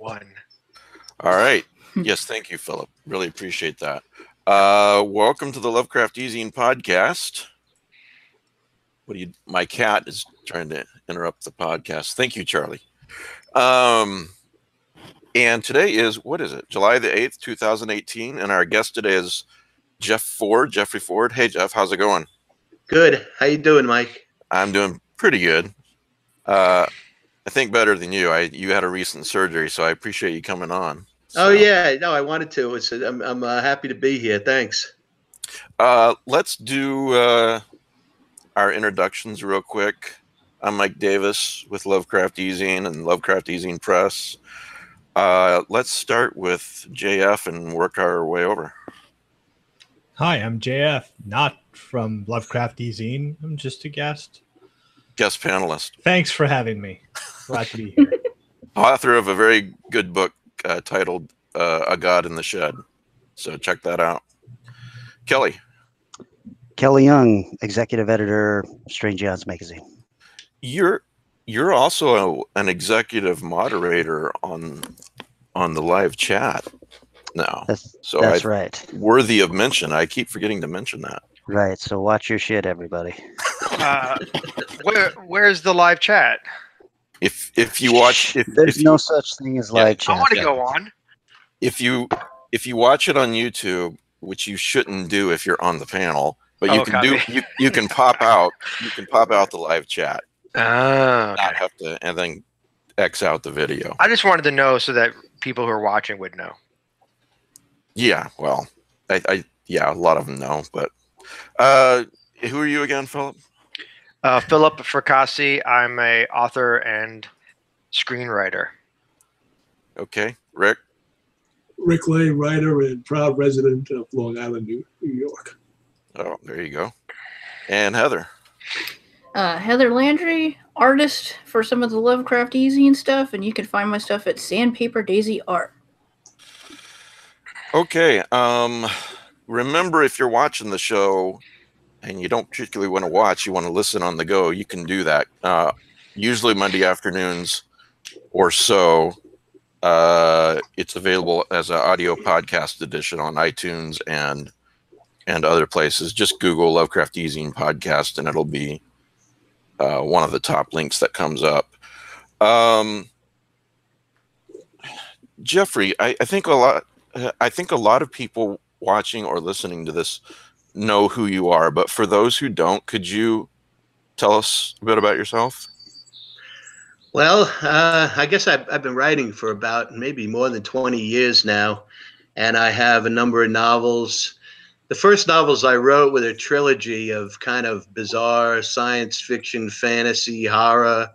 one. All right. Yes, thank you, Philip. Really appreciate that. Welcome to the Lovecraft eZine podcast. My cat is trying to interrupt the podcast. Thank you, Charlie. And today is, what is it? July the 8th, 2018. And our guest today is Jeffrey Ford. Hey, Jeff, how's it going? Good. How you doing, Mike? I'm doing pretty good. I think better than you. You had a recent surgery, so I appreciate you coming on. So. Oh yeah, no, I wanted to. I'm happy to be here. Thanks. Let's do our introductions real quick. I'm Mike Davis with Lovecraft eZine and Lovecraft eZine Press. Let's start with JF and work our way over. Hi, I'm JF, not from Lovecraft eZine. I'm just a guest panelist. Thanks for having me. Glad to be here. Author of a very good book titled A God in the Shed. So check that out. Kelly Young, executive editor, Strange Odds magazine. You're also an executive moderator on the live chat now. That's right. Worthy of mention. I keep forgetting to mention that. Right. So watch your shit, everybody. Where's the live chat? If you watch, there's no such thing as live chat. I want to go on. If you watch it on YouTube, which you shouldn't do if you're on the panel, but you can pop out. You can pop out the live chat. Not have to, and then X out the video. I just wanted to know so that people who are watching would know. Yeah, well, a lot of them know, but who are you again, Philip? Philip Fracassi. I'm a author and screenwriter. Okay, Rick Lay, writer and proud resident of Long Island, New York. Oh, there you go. And Heather. Heather Landry, artist for some of the Lovecraft eZine stuff, and you can find my stuff at Sandpaper Daisy Art. Okay. Remember, if you're watching the show and you don't particularly want to watch, you want to listen on the go, you can do that. Usually Monday afternoons or so. It's available as an audio podcast edition on iTunes and other places. Just Google Lovecraft eZine podcast, and it'll be one of the top links that comes up. Jeffrey, I think a lot of people watching or listening to this know who you are, but for those who don't, could you tell us a bit about yourself? Well, I guess I've been writing for about maybe more than 20 years now, and I have a number of novels. The first novels I wrote were a trilogy of kind of bizarre science fiction, fantasy, horror,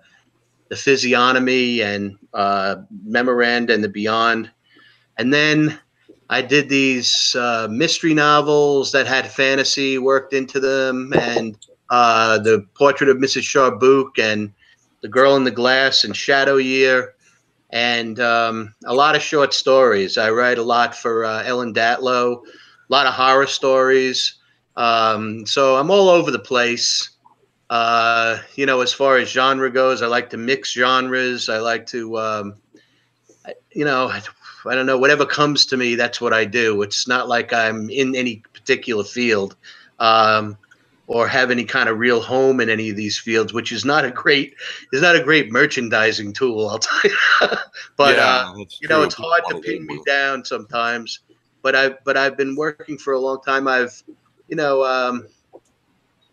the physiognomy, and Memoranda and the Beyond. And then I did these mystery novels that had fantasy worked into them, and the Portrait of Mrs. Sharbook and The Girl in the Glass and Shadow Year, and a lot of short stories. I write a lot for Ellen Datlow, a lot of horror stories. So I'm all over the place. As far as genre goes, I like to mix genres. I like to, I don't know, whatever comes to me, that's what I do. It's not like I'm in any particular field or have any kind of real home in any of these fields, which is not a great merchandising tool, I'll tell you. But it's hard to pin me down sometimes. But I've been working for a long time. I've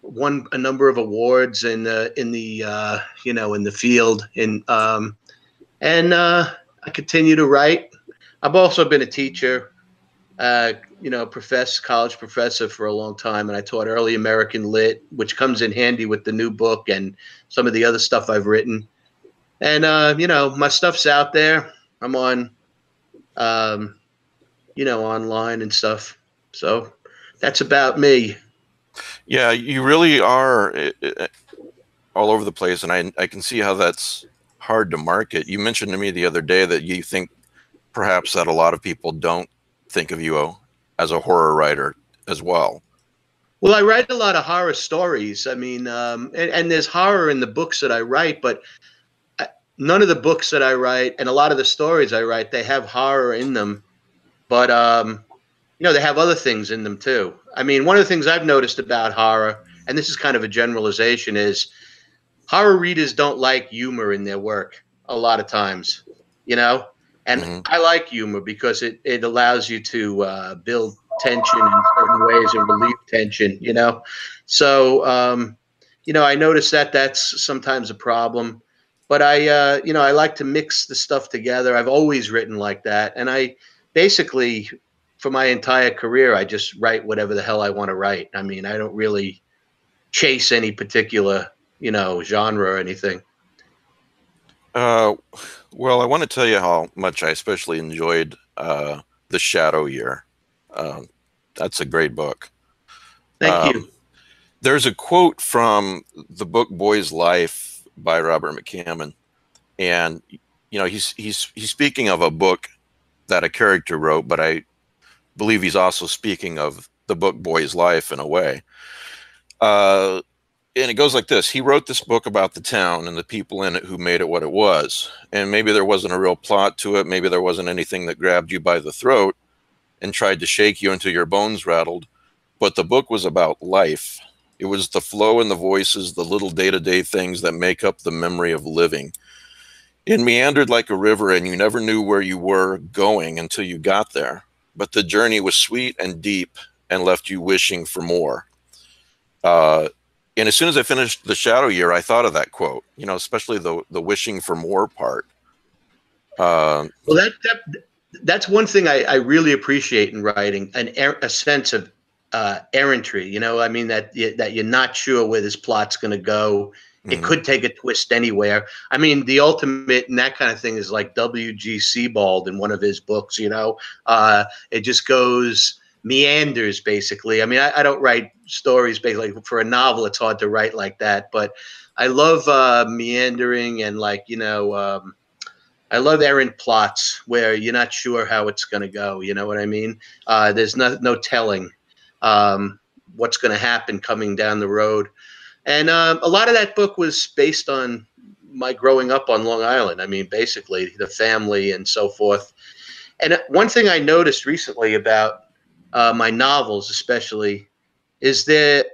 won a number of awards in the field, and I continue to write. I've also been a teacher, college professor for a long time, and I taught early American Lit, which comes in handy with the new book and some of the other stuff I've written. And my stuff's out there. I'm on, online and stuff. So that's about me. Yeah, you really are all over the place, and I can see how that's hard to market. You mentioned to me the other day that you think perhaps that a lot of people don't think of you as a horror writer as well. Well, I write a lot of horror stories. I mean, and there's horror in the books that I write, but none of the books that I write and a lot of the stories I write, they have horror in them, but they have other things in them too. I mean, one of the things I've noticed about horror, and this is kind of a generalization, is horror readers don't like humor in their work a lot of times, and I like humor because it allows you to build tension in certain ways and relieve tension, So, I notice that that's sometimes a problem, but I like to mix the stuff together. I've always written like that. And I basically, for my entire career, I just write whatever the hell I want to write. I mean, I don't really chase any particular, genre or anything. Well, I want to tell you how much I especially enjoyed The Shadow Year. That's a great book. Thank you. There's a quote from the book Boy's Life by Robert McCammon, and he's speaking of a book that a character wrote, but I believe he's also speaking of the book Boy's Life in a way. And it goes like this. He wrote this book about the town and the people in it who made it what it was. And maybe there wasn't a real plot to it. Maybe there wasn't anything that grabbed you by the throat and tried to shake you until your bones rattled. But the book was about life. It was the flow and the voices, the little day-to-day things that make up the memory of living. It meandered like a river, and you never knew where you were going until you got there. But the journey was sweet and deep and left you wishing for more. And as soon as I finished The Shadow Year, I thought of that quote, especially the wishing for more part. Well, that's one thing I really appreciate in writing, a sense of errantry. I mean, that you're not sure where this plot's going to go. It could take a twist anywhere. I mean, the ultimate in that kind of thing is like W.G. Sebald in one of his books. It just goes meanders basically. I mean, I don't write stories basically for a novel. It's hard to write like that, but I love meandering and I love errant plots where you're not sure how it's going to go. You know what I mean? There's no telling what's going to happen coming down the road. And a lot of that book was based on my growing up on Long Island. I mean, basically the family and so forth. And one thing I noticed recently about my novels especially is that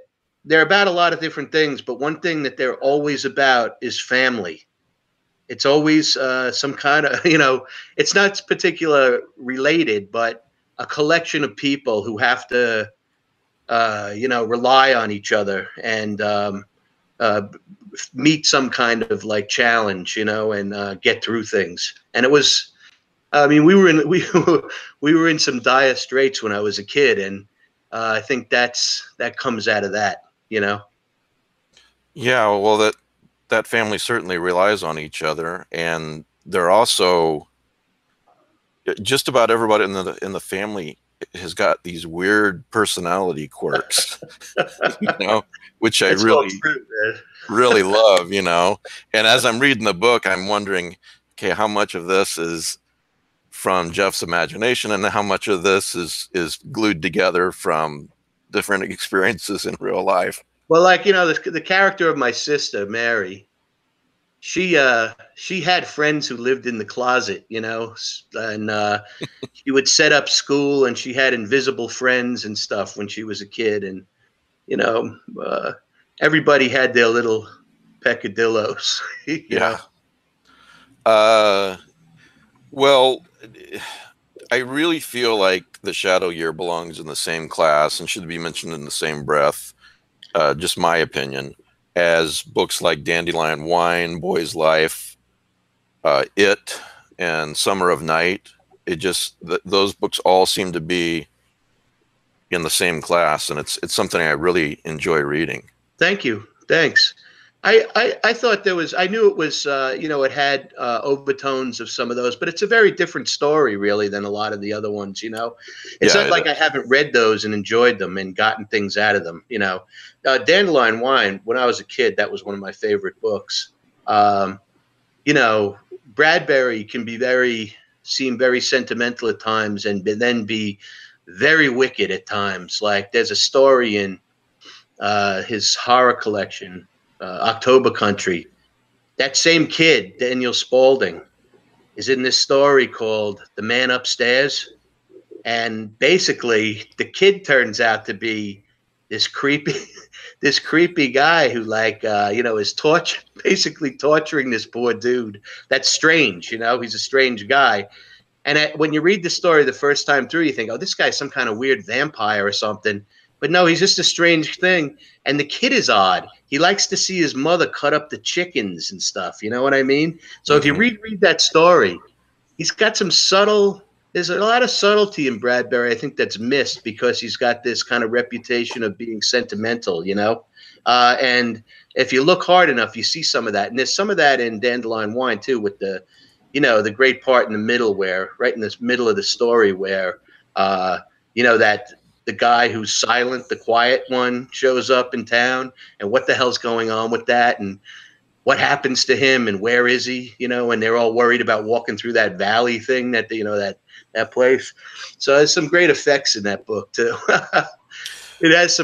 they're about a lot of different things, but one thing that they're always about is family. It's always some kind of, it's not particular related, but a collection of people who have to, rely on each other and meet some kind of like challenge, and get through things. And it was, I mean, we were in some dire straits when I was a kid, and I think that comes out of that, Yeah, well, that family certainly relies on each other, and they're also just about everybody in the family has got these weird personality quirks, which I really love, And as I'm reading the book, I'm wondering, okay, how much of this is from Jeff's imagination and how much of this is glued together from different experiences in real life. Well, like, the character of my sister, Mary, she had friends who lived in the closet, and she would set up school, and she had invisible friends and stuff when she was a kid. And, everybody had their little peccadillos. Yeah. Well, I really feel like The Shadow Year belongs in the same class and should be mentioned in the same breath, just my opinion, as books like Dandelion Wine, Boy's Life, It, and Summer of Night. Those books all seem to be in the same class, and it's something I really enjoy reading. Thank you. Thanks. I thought I knew it was, it had overtones of some of those, but it's a very different story, really, than a lot of the other ones, It's not like I haven't read those and enjoyed them and gotten things out of them, Dandelion Wine, when I was a kid, that was one of my favorite books. Bradbury can seem very sentimental at times and then be very wicked at times. Like there's a story in his horror collection, October Country, that same kid, Daniel Spaulding, is in this story called The Man Upstairs. And basically, the kid turns out to be this creepy, this creepy guy who, like, is basically torturing this poor dude. That's strange, He's a strange guy. And when you read the story the first time through, you think, oh, this guy's some kind of weird vampire or something. But no, he's just a strange thing. And the kid is odd. He likes to see his mother cut up the chickens and stuff. You know what I mean? So if you read that story, he's got some there's a lot of subtlety in Bradbury, I think, that's missed because he's got this kind of reputation of being sentimental, and if you look hard enough, you see some of that. And there's some of that in Dandelion Wine, too, with the great part in the middle right in this middle of the story where, that the guy who's silent, the quiet one, shows up in town, and what the hell's going on with that, and what happens to him, and where is he, and they're all worried about walking through that valley thing that, that place. So there's some great effects in that book, too. It has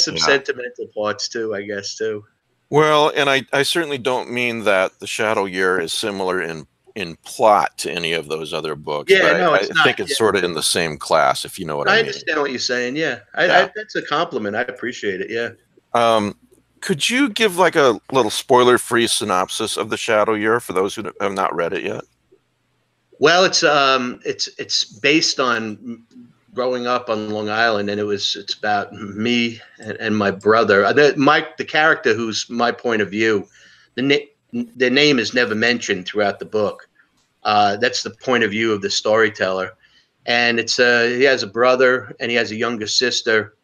some sentimental parts, too, I guess, too. Well, and I certainly don't mean that The Shadow Year is similar in plot to any of those other books. Yeah, but no, I think it's sort of in the same class, if you know what I mean. I understand what you're saying. Yeah, that's a compliment. I appreciate it. Yeah. Could you give like a little spoiler-free synopsis of The Shadow Year for those who have not read it yet? Well, it's based on growing up on Long Island, and it's about me and my brother. The character who's my point of view, the name is never mentioned throughout the book. That's the point of view of the storyteller, and he has a brother and he has a younger sister,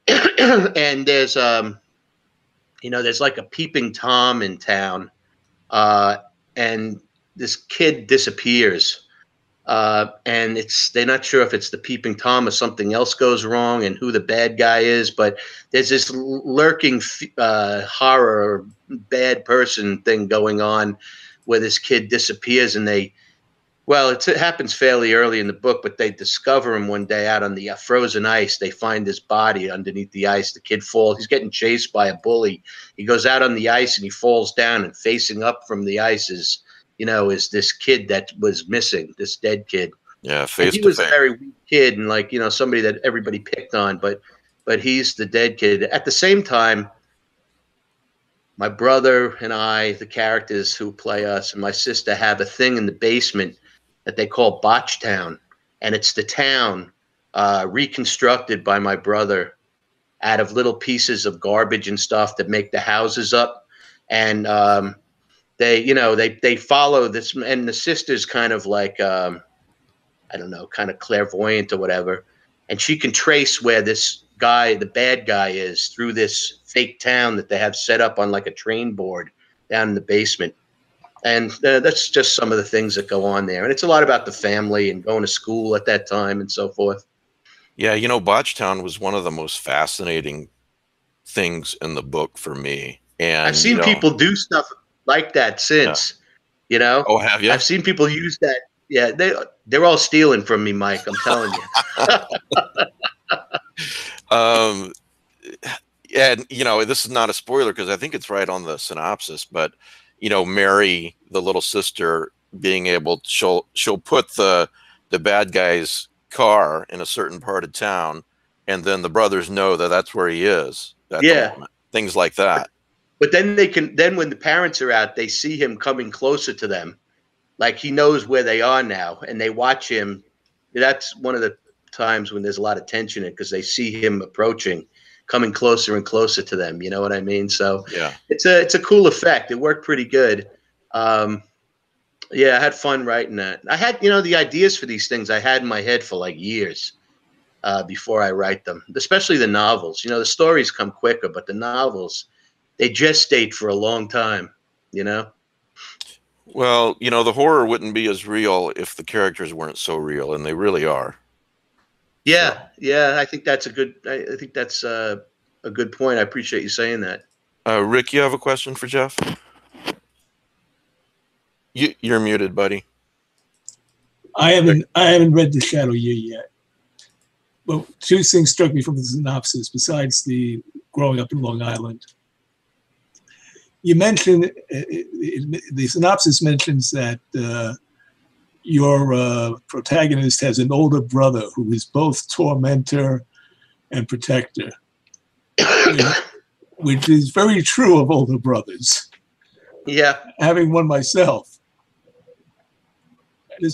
and there's like a peeping Tom in town, and this kid disappears, and they're not sure if it's the peeping Tom or something else goes wrong and who the bad guy is, but there's this lurking horror bad person thing going on where this kid disappears, and it happens fairly early in the book, but they discover him one day out on the frozen ice. They find his body underneath the ice. The kid falls. He's getting chased by a bully. He goes out on the ice and he falls down, and facing up from the ice is this kid that was missing, this dead kid. Yeah, face to face. He was a very weak kid and somebody that everybody picked on, but he's the dead kid. At the same time, my brother and I, the characters who play us, and my sister have a thing in the basement that they call Botch Town, and it's the town reconstructed by my brother out of little pieces of garbage and stuff that make the houses up, and they follow this, and the sister's kind of like I don't know, kind of clairvoyant or whatever, and she can trace where this guy, the bad guy, is through this fake town that they have set up on like a train board down in the basement. And that's just some of the things that go on there. And it's a lot about the family and going to school at that time and so forth. Yeah, Botchtown was one of the most fascinating things in the book for me. And I've seen people do stuff like that since, Oh, have you? I've seen people use that. Yeah, they're all stealing from me, Mike. I'm telling you. And this is not a spoiler because I think it's right on the synopsis, but Mary, the little sister, being able to, she'll put the bad guy's car in a certain part of town, and then the brothers know that that's where he is. Things like that. But then when the parents are out, they see him coming closer to them. Like he knows where they are now, and they watch him. That's one of the times when there's a lot of tension in it, because they see him approaching, coming closer and closer to them. You know what I mean? So yeah, it's a cool effect. It worked pretty good. I had fun writing that. I had, the ideas for these things I had in my head for like years before I write them, especially the novels. The stories come quicker, but the novels, they gestate for a long time, Well, the horror wouldn't be as real if the characters weren't so real, and they really are. Yeah, yeah, I think that's a good point. I appreciate you saying that. Rick, you have a question for Jeff? You're muted, buddy. I haven't read The Shadow Year yet. But two things struck me from the synopsis, besides the growing up in Long Island. you mentioned the synopsis mentions that your protagonist has an older brother who is both tormentor and protector, which is very true of older brothers. Yeah. Having one myself, I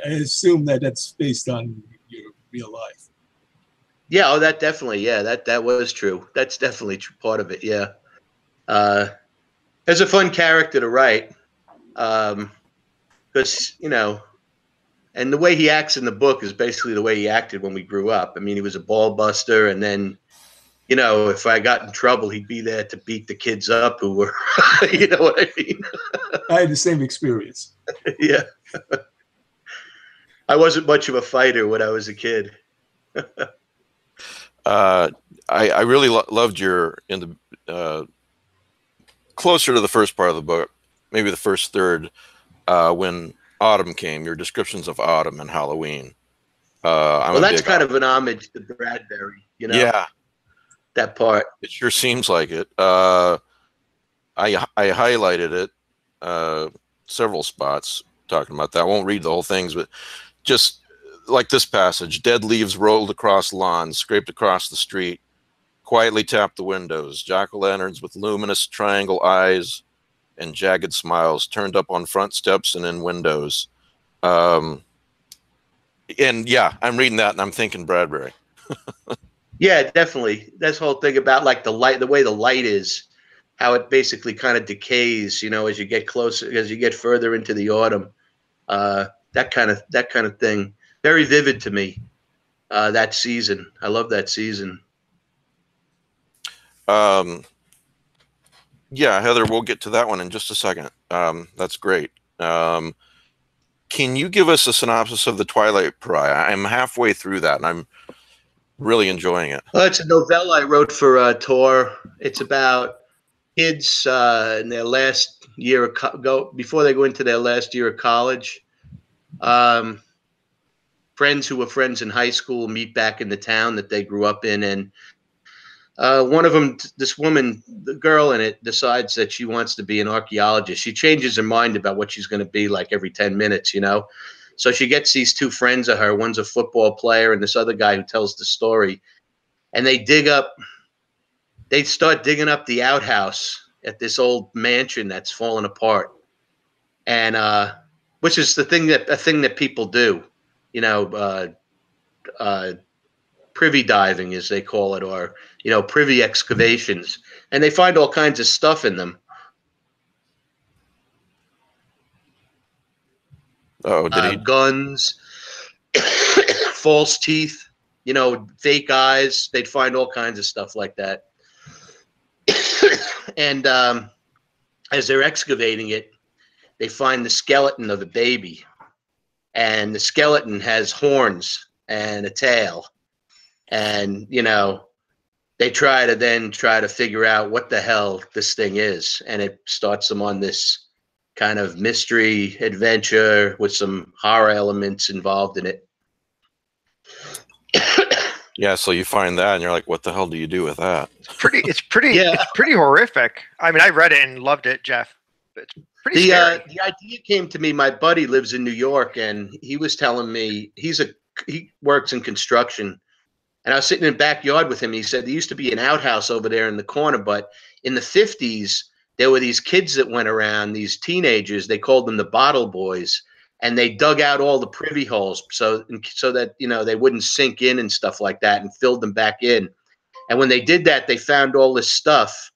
assume that that's based on your real life. Yeah, oh, that definitely, yeah, that was true. That's definitely part of it, yeah. It's a fun character to write, because, you know, and the way he acts in the book is basically the way he acted when we grew up. I mean, he was a ball buster, and then, you know, if I got in trouble, he'd be there to beat the kids up who were, you know what I mean? I had the same experience. Yeah. I wasn't much of a fighter when I was a kid. I really loved your in the closer to the first part of the book, maybe the first third, when autumn came. Your descriptions of autumn and Halloween. Well, that's kind of an homage to Bradbury, you know. Yeah, that part. it sure seems like it. I highlighted it several spots talking about that. I won't read the whole things, but just like this passage: dead leaves rolled across lawns, scraped across the street, quietly tapped the windows. Jack-o'-lanterns with luminous triangle eyes and jagged smiles turned up on front steps and in windows. And yeah, I'm reading that and I'm thinking Bradbury. Yeah, definitely. That's the whole thing about like the light, the way the light is, how it basically kind of decays, you know, as you get closer, as you get further into the autumn. That kind of thing. Very vivid to me. That season. I love that season. Yeah, Heather, we'll get to that one in just a second. That's great. Can you give us a synopsis of The Twilight Pariah? I'm halfway through that, and I'm really enjoying it. Well, it's a novella I wrote for Tor. It's about kids in their last year of before they go into their last year of college. Friends who were friends in high school meet back in the town that they grew up in, and one of them, this woman, the girl in it, decides that she wants to be an archaeologist. She changes her mind about what she's going to be like every 10 minutes, you know? So she gets these two friends of her. One's a football player and this other guy who tells the story. And they start digging up the outhouse at this old mansion that's fallen apart. And, which is a thing that people do, you know, privy diving, as they call it, or, you know, privy excavations, and they find all kinds of stuff in them. Oh, did he? Guns, false teeth, you know, fake eyes. They'd find all kinds of stuff like that. And as they're excavating it, they find the skeleton of a baby, and the skeleton has horns and a tail. And, you know, they try to figure out what the hell this thing is. And it starts them on this kind of mystery adventure with some horror elements involved in it. Yeah, so you find that and you're like, what the hell do you do with that? It's pretty horrific. I mean, I read it and loved it, Jeff. It's pretty scary. The idea came to me. My buddy lives in New York, and he was telling me he works in construction. And I was sitting in the backyard with him. And he said there used to be an outhouse over there in the corner, but in the 50s, there were these kids that went around, these teenagers. They called them the bottle boys, and they dug out all the privy holes so that, you know, they wouldn't sink in and stuff like that, and filled them back in. And when they did that, they found all this stuff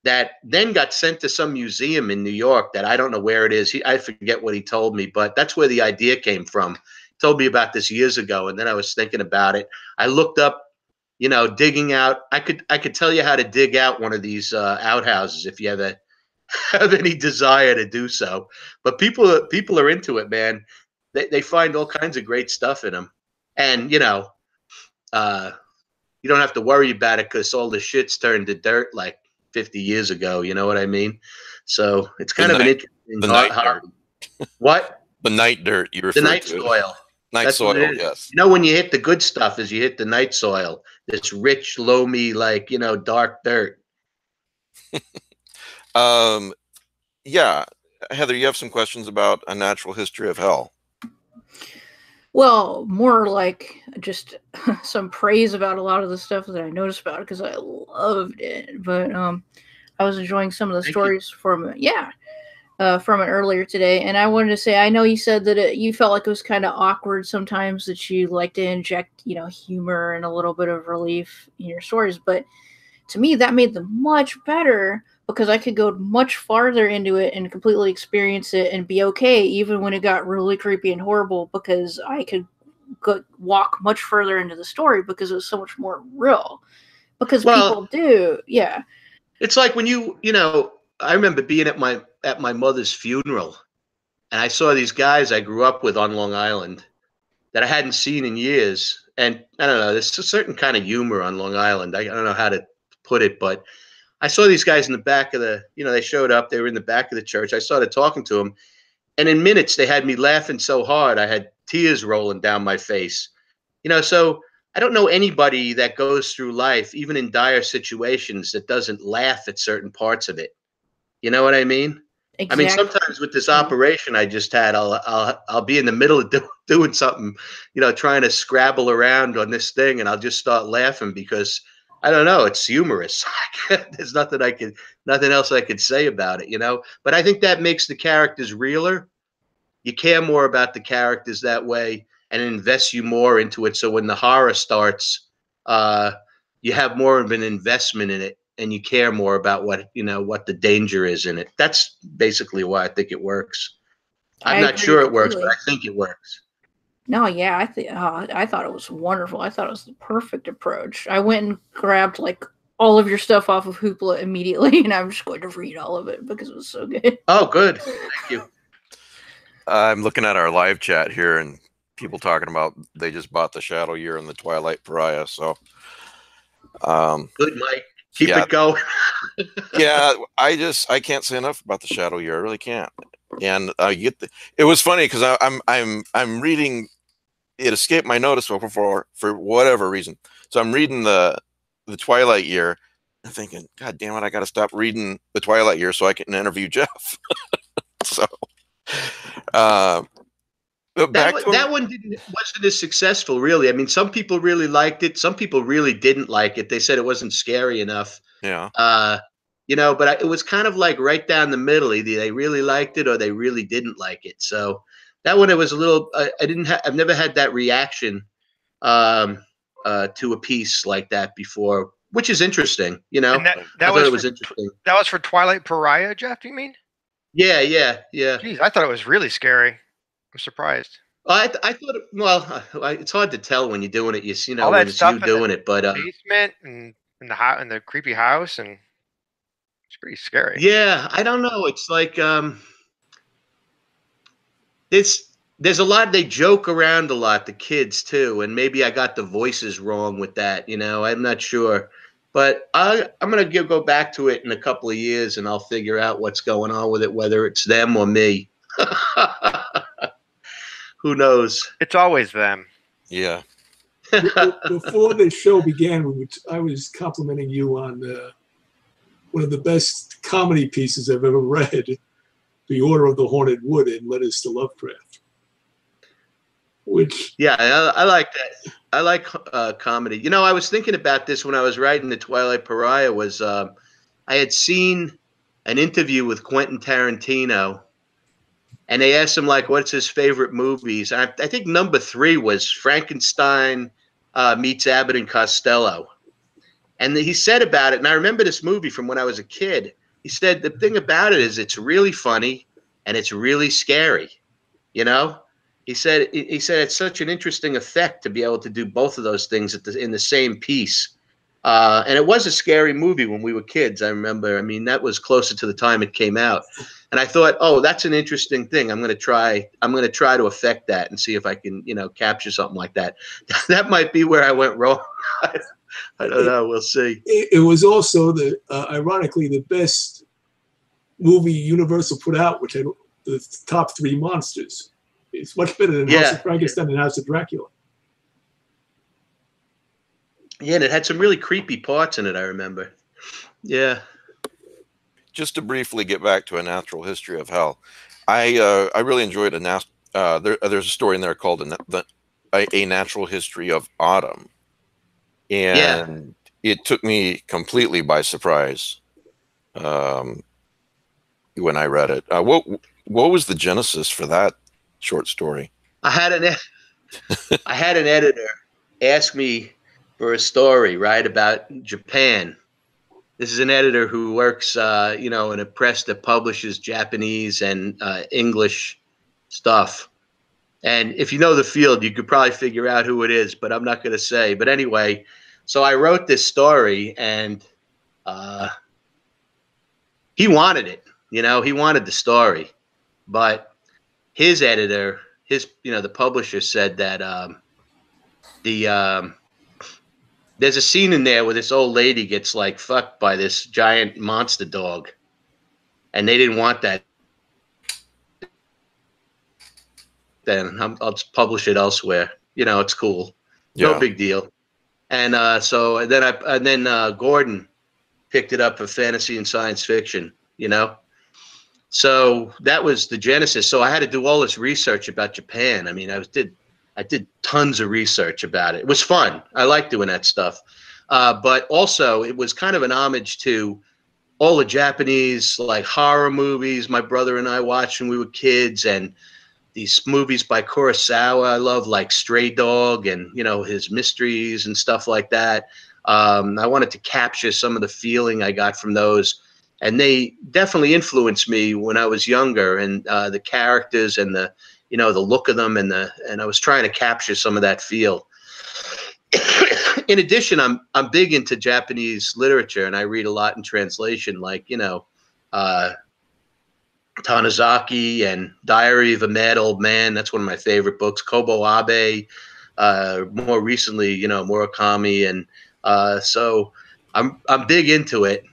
that then got sent to some museum in New York that I don't know where it is. I forget what he told me, but that's where the idea came from. Told me about this years ago, and then I was thinking about it. I looked up, you know, digging out. I could tell you how to dig out one of these outhouses if you ever have any desire to do so. But people are into it, man. They find all kinds of great stuff in them, and you know, you don't have to worry about it because all the shit's turned to dirt like 50 years ago. You know what I mean? So it's kind of an interesting. The night dirt. What? The night dirt you refer to. The night soil. Night soil, yes. You know, when you hit the good stuff is you hit the night soil. This rich, loamy, like, you know, dark dirt. Yeah, Heather, you have some questions about A Natural History of Hell. Well, more like just some praise about a lot of the stuff that I noticed about it because I loved it. But I was enjoying some of the stories from it. Yeah. From it earlier today, and I wanted to say, I know you said that you felt like it was kind of awkward sometimes, that you like to inject, humor and a little bit of relief in your stories, but to me that made them much better because I could go much farther into it and completely experience it and be okay even when it got really creepy and horrible, because I could walk much further into the story because it was so much more real, because people do. Yeah, it's like when I remember being at my mother's funeral, and I saw these guys I grew up with on Long Island that I hadn't seen in years. And I don't know, there's a certain kind of humor on Long Island. I don't know how to put it, but I saw these guys in the back of they showed up, they were in the back of the church. I started talking to them, and in minutes they had me laughing so hard I had tears rolling down my face. So I don't know anybody that goes through life, even in dire situations, that doesn't laugh at certain parts of it. You know what I mean? exactly. I mean, sometimes with this operation I just had, I'll be in the middle of doing something, trying to scrabble around on this thing, and I'll just start laughing because I don't know, it's humorous. There's nothing else I could say about it, But I think that makes the characters realer. You care more about the characters that way, and it invests you more into it. So when the horror starts, you have more of an investment in it, and you care more about what the danger is in it. That's basically why I think it works. I'm not sure it works, but I think it works. No, yeah, I thought it was wonderful. I thought it was the perfect approach. I went and grabbed like all of your stuff off of Hoopla immediately, and I'm just going to read all of it because it was so good. Oh, good. Thank you. I'm looking at our live chat here, and people talking about they just bought the Shadow Year and the Twilight Pariah. So, good, Mike. Keep it going. Yeah, I can't say enough about the Shadow Year. I really can't. And it was funny because I'm reading. It escaped my notice for whatever reason. So I'm reading the Twilight Year. and thinking, God damn it, I got to stop reading the Twilight Year so I can interview Jeff. So. That one wasn't as successful, really. I mean, some people really liked it. Some people really didn't like it. They said it wasn't scary enough. Yeah. But it was kind of like right down the middle. Either they really liked it or they really didn't like it. So that one, it was a little. I've never had that reaction to a piece like that before, which is interesting. And I thought it was interesting. That was for Twilight Pariah, Jeff. You mean? Yeah. Jeez, I thought it was really scary. I'm surprised. I thought, it's hard to tell when you're doing it. All that when it's stuff you doing it, but basement and in the creepy house, and it's pretty scary. Yeah, I don't know. It's like there's a lot. They joke around a lot, the kids too, and maybe I got the voices wrong with that. I'm not sure. But I'm going to go back to it in a couple of years, and I'll figure out what's going on with it, whether it's them or me. Who knows? It's always them. Yeah. Before the show began, I was complimenting you on one of the best comedy pieces I've ever read, The Order of the Haunted Wood in Letters to Lovecraft. I like that. I like comedy. I was thinking about this when I was writing the Twilight Pariah. I had seen an interview with Quentin Tarantino, and they asked him what's his favorite movies. I think number 3 was Frankenstein meets Abbott and Costello, and he said about it. And I remember this movie from when I was a kid. He said the thing about it is it's really funny and it's really scary. He said it's such an interesting effect to be able to do both of those things in the same piece. And it was a scary movie when we were kids. I remember. I mean, that was closer to the time it came out. And I thought, oh, that's an interesting thing. I'm going to try to affect that and see if I can, capture something like that. That might be where I went wrong. I don't know. We'll see. It was also ironically, the best movie Universal put out, which had the top 3 monsters. It's much better than House of Frankenstein and House of Dracula. Yeah, and it had some really creepy parts in it, I remember. Yeah. just to briefly get back to A Natural History of Hell, I really enjoyed there's a story in there called A Natural History of Autumn, and it took me completely by surprise when I read it. What was the genesis for that short story? I had an editor ask me for a story, right, about Japan. This is an editor who works, in a press that publishes Japanese and English stuff. And if you know the field, you could probably figure out who it is, but I'm not going to say. But anyway, so I wrote this story, and he wanted it. He wanted the story, but his editor, the publisher said that there's a scene in there where this old lady gets like fucked by this giant monster dog, and they didn't want that. Then I'll just publish it elsewhere. It's cool. No big deal. And then Gordon picked it up for fantasy and science fiction. So that was the genesis. So I had to do all this research about Japan. I mean, I did tons of research about it. It was fun. I like doing that stuff. But also it was kind of an homage to all the Japanese like horror movies my brother and I watched when we were kids, and these movies by Kurosawa I love, like Stray Dog and, his mysteries and stuff like that. I wanted to capture some of the feeling I got from those. And they definitely influenced me when I was younger, and the characters and the look of them, and I was trying to capture some of that feel. In addition, I'm big into Japanese literature, and I read a lot in translation, like, Tanizaki and Diary of a Mad Old Man. That's one of my favorite books. Kobo Abe, more recently, Murakami, and so I'm big into it.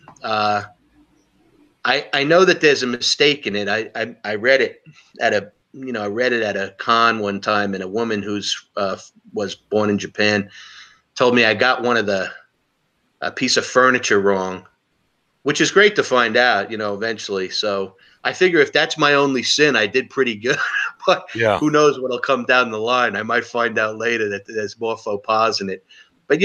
I know that there's a mistake in it. I read it at a con one time, and a woman who's was born in Japan told me I got a piece of furniture wrong, which is great to find out, eventually. So I figure if that's my only sin, I did pretty good. But who knows what'll come down the line? I might find out later that there's more faux pas in it. But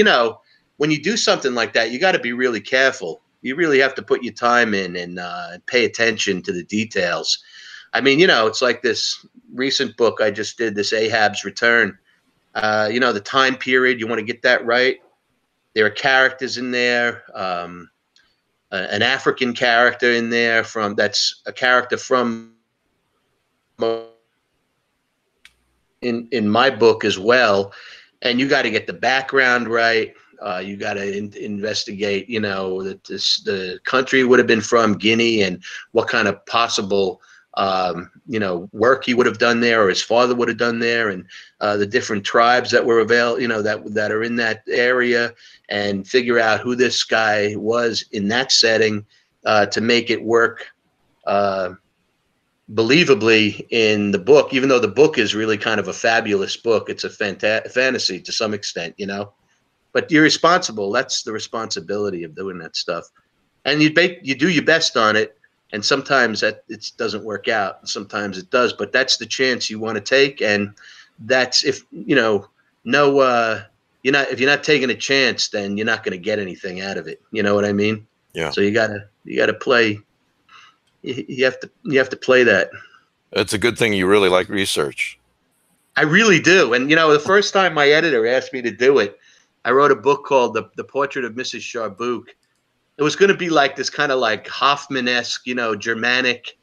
when you do something like that, you got to be really careful. You really have to put your time in and pay attention to the details. I mean, it's like this recent book I just did, this AHAB'S Return. The time period, you want to get that right. There are characters in there, an African character in there that's a character from in my book as well. And you got to get the background right. You got to investigate, that the country would have been from, Guinea, and what kind of possible, work he would have done there, or his father would have done there, and the different tribes that were that are in that area, and figure out who this guy was in that setting to make it work believably in the book, even though the book is really kind of a fabulous book. It's a fantasy to some extent, but you're responsible. That's the responsibility of doing that stuff. And you do your best on it. And sometimes it doesn't work out. And sometimes it does, but that's the chance you want to take. And that's if you're not taking a chance, then you're not going to get anything out of it. You know what I mean? Yeah. So you gotta play. You have to play that. It's a good thing you really like research. I really do. And the first time my editor asked me to do it, I wrote a book called The Portrait of Mrs. Charbouc. It was going to be like this kind of like Hoffman-esque, Germanic.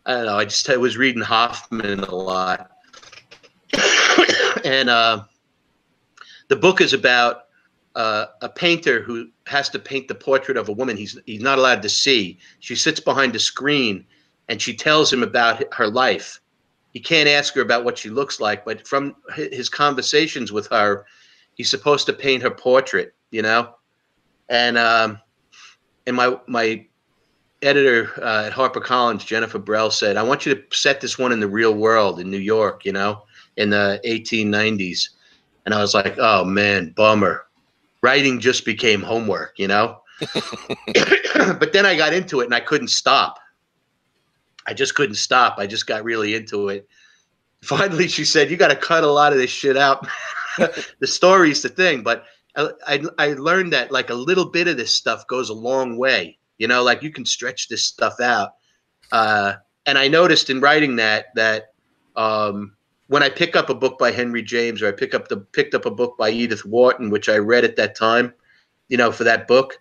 I don't know. I was reading Hoffman a lot. And the book is about a painter who has to paint the portrait of a woman he's not allowed to see. She sits behind a screen, and she tells him about her life. He can't ask her about what she looks like, but from his conversations with her, he's supposed to paint her portrait, And my editor at HarperCollins, Jennifer Brell, said, I want you to set this one in the real world in New York, in the 1890s. And I was like, oh, man, bummer. Writing just became homework, But then I got into it and I couldn't stop. I just couldn't stop. I just got really into it. Finally, she said, "You got to cut a lot of this shit out." The story's the thing, but I learned that like a little bit of this stuff goes a long way. You know, like you can stretch this stuff out. And I noticed in writing that when I pick up a book by Henry James, or I picked up a book by Edith Wharton, which I read at that time, you know, for that book,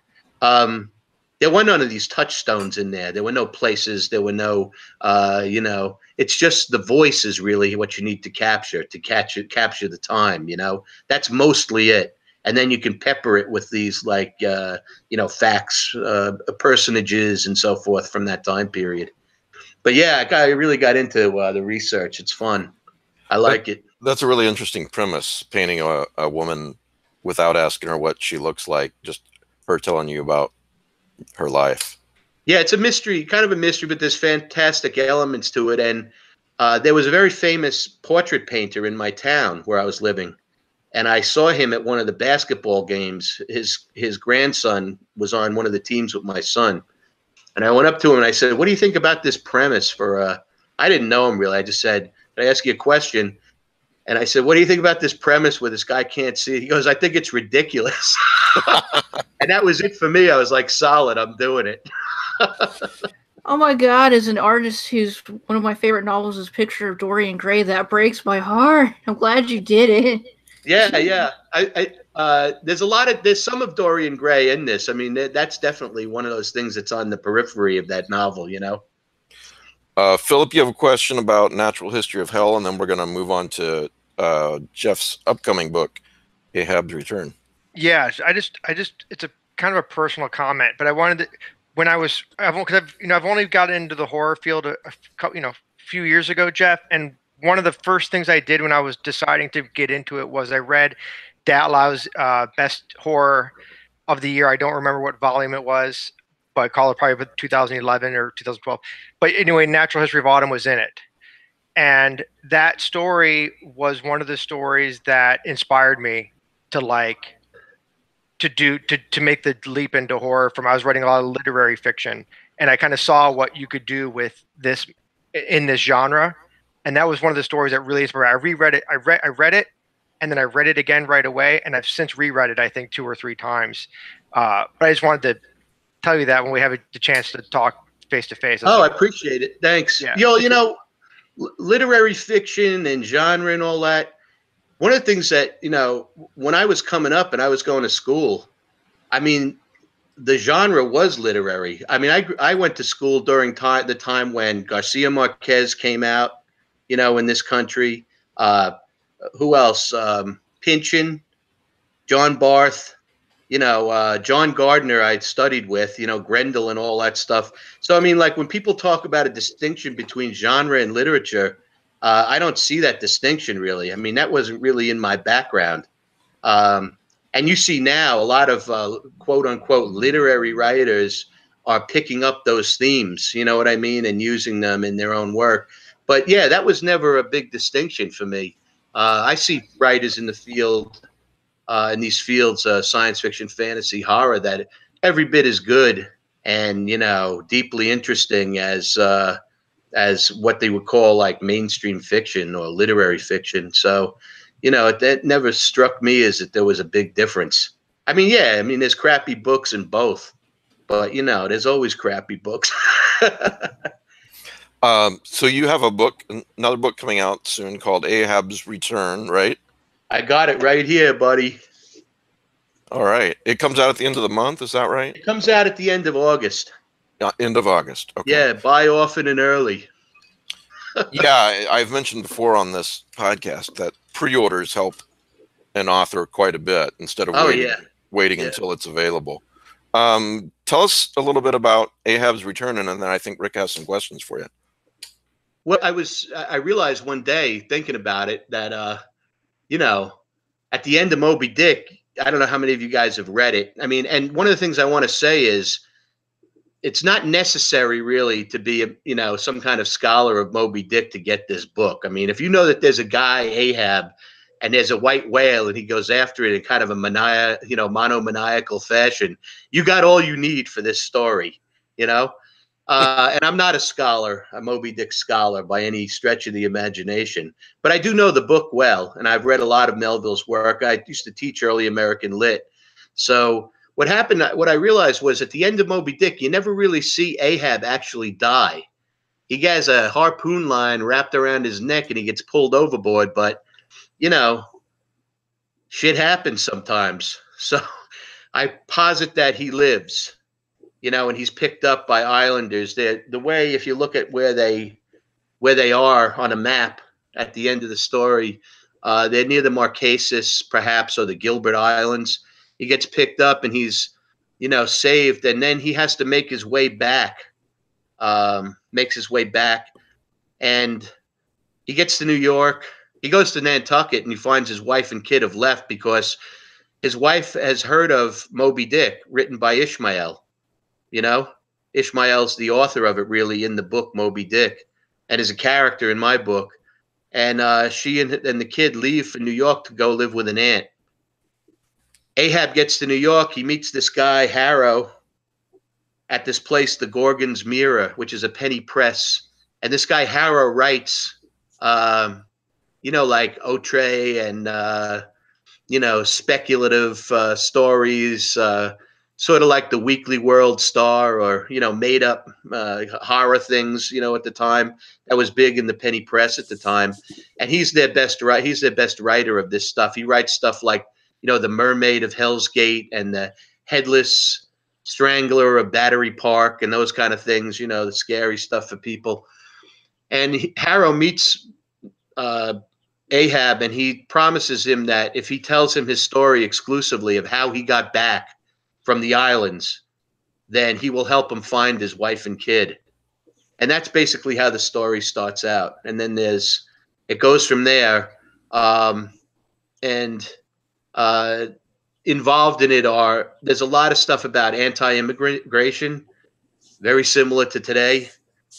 there were none of these touchstones in there. There were no places. There were no, you know, it's just the voice is really what you need to capture capture the time. You know, that's mostly it. And then you can pepper it with these like, you know, facts, personages, and so forth from that time period. But yeah, I really got into the research. It's fun. I like it. That's a really interesting premise, painting a woman without asking her what she looks like, just her telling you about her life. Yeah, it's a mystery, kind of a mystery, but there's fantastic elements to it. And there was a very famous portrait painter in my town where I was living. And I saw him at one of the basketball games. His grandson was on one of the teams with my son. And I went up to him and I said, "What do you think about this premise for I didn't know him really. I just said, "Can I ask you a question?" And I said, "What do you think about this premise where this guy can't see?" He goes, "I think it's ridiculous." And that was it for me. I was like, solid, I'm doing it. Oh my God, as an artist who's one of my favorite novels is Picture of Dorian Gray, that breaks my heart. I'm glad you did it. Yeah. There's some of Dorian Gray in this. I mean, that's definitely one of those things that's on the periphery of that novel, you know? Philip, you have a question about Natural History of Hell, and then we're going to move on to Jeff's upcoming book, AHAB'S Return. Yeah, I just, it's a kind of a personal comment, but I wanted to, because I've only got into the horror field a few years ago, Jeff, and one of the first things I did when I was deciding to get into it was I read Datlow's best horror of the year. I don't remember what volume it was, but I call it probably 2011 or 2012. But anyway, Natural History of Autumn was in it. And that story was one of the stories that inspired me to make the leap into horror. I was writing a lot of literary fiction, and I kind of saw what you could do with this in this genre. And that was one of the stories that really inspired me. I reread it. I read it, and then I read it again right away. And I've since reread it, I think 2 or 3 times. But I just wanted to tell you that when we have the chance to talk face to face. Oh, I appreciate it. Thanks. Yeah. You know, literary fiction and genre and all that. One of the things that, you know, when I was coming up and I was going to school, I mean, the genre was literary. I mean, I went to school during the time when Garcia Marquez came out, you know, in this country. Who else? Pynchon, John Barth, you know, John Gardner I'd studied with, you know, Grendel and all that stuff. So, I mean, like when people talk about a distinction between genre and literature, I don't see that distinction really. I mean, that wasn't really in my background. And you see now a lot of quote unquote literary writers are picking up those themes, you know what I mean, and using them in their own work. But yeah, that was never a big distinction for me. I see writers in the field, in these fields, science fiction, fantasy, horror, that every bit as good and, you know, deeply interesting as what they would call like mainstream fiction or literary fiction. So, you know, that never struck me as that there was a big difference. I mean, yeah, I mean, there's crappy books in both, but, you know, there's always crappy books. So you have another book coming out soon called AHAB'S Return, right? I got it right here, buddy. All right. It comes out at the end of the month. Is that right? It comes out at the end of August. End of August. Okay. Yeah, buy often and early. Yeah, I've mentioned before on this podcast that pre-orders help an author quite a bit instead of waiting until it's available. Tell us a little bit about AHAB'S Return, and then I think Rick has some questions for you. Well, I realized one day thinking about it that, you know, at the end of Moby Dick, I don't know how many of you guys have read it. I mean, and one of the things I want to say is it's not necessary really to be, you know, some kind of scholar of Moby Dick to get this book. I mean, if you know that there's a guy, Ahab, and there's a white whale, and he goes after it in kind of a monomaniacal fashion. You got all you need for this story, you know. And I'm not a scholar, a Moby Dick scholar by any stretch of the imagination, but I do know the book well, and I've read a lot of Melville's work. I used to teach early American Lit. So what happened, what I realized was at the end of Moby Dick, you never really see Ahab actually die. He has a harpoon line wrapped around his neck and he gets pulled overboard, but, you know, shit happens sometimes. So I posit that he lives, you know, and he's picked up by islanders. The way, if you look at where they are on a map at the end of the story, they're near the Marquesas, perhaps, or the Gilbert Islands. He gets picked up and he's, you know, saved, and then he has to make his way back. Makes his way back, and he gets to New York. He goes to Nantucket, and he finds his wife and kid have left because his wife has heard of Moby Dick, written by Ishmael. You know, Ishmael's the author of it, really, in the book Moby Dick, and is a character in my book. And she and the kid leave for New York to go live with an aunt. Ahab gets to New York. He meets this guy, Harrow, at this place, the Gorgon's Mirror, which is a penny press. And this guy, Harrow, writes, you know, like outre and, you know, speculative stories, sort of like the Weekly World Star, or, you know, made up horror things, you know, at the time. That was big in the penny press at the time. And he's their best writer of this stuff. He writes stuff like, you know, the Mermaid of Hell's Gate and the Headless Strangler of Battery Park and those kind of things, you know, the scary stuff for people. And Harrow meets Ahab, and he promises him that if he tells him his story exclusively of how he got back from the islands, then he will help him find his wife and kid. And that's basically how the story starts out. And then it goes from there. Involved in it there's a lot of stuff about anti-immigration, very similar to today.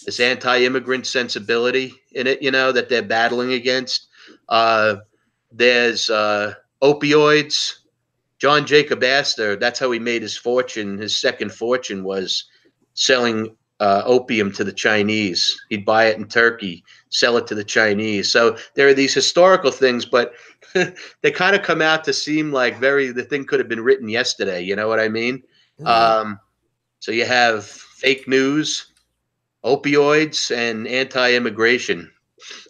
This anti-immigrant sensibility in it, you know, that they're battling against. There's opioids. John Jacob Astor, that's how he made his fortune. His second fortune was selling opium to the Chinese. He'd buy it in Turkey, sell it to the Chinese. So there are these historical things, but they kind of come out to seem like the thing could have been written yesterday. You know what I mean? Mm-hmm. So you have fake news, opioids, and anti-immigration.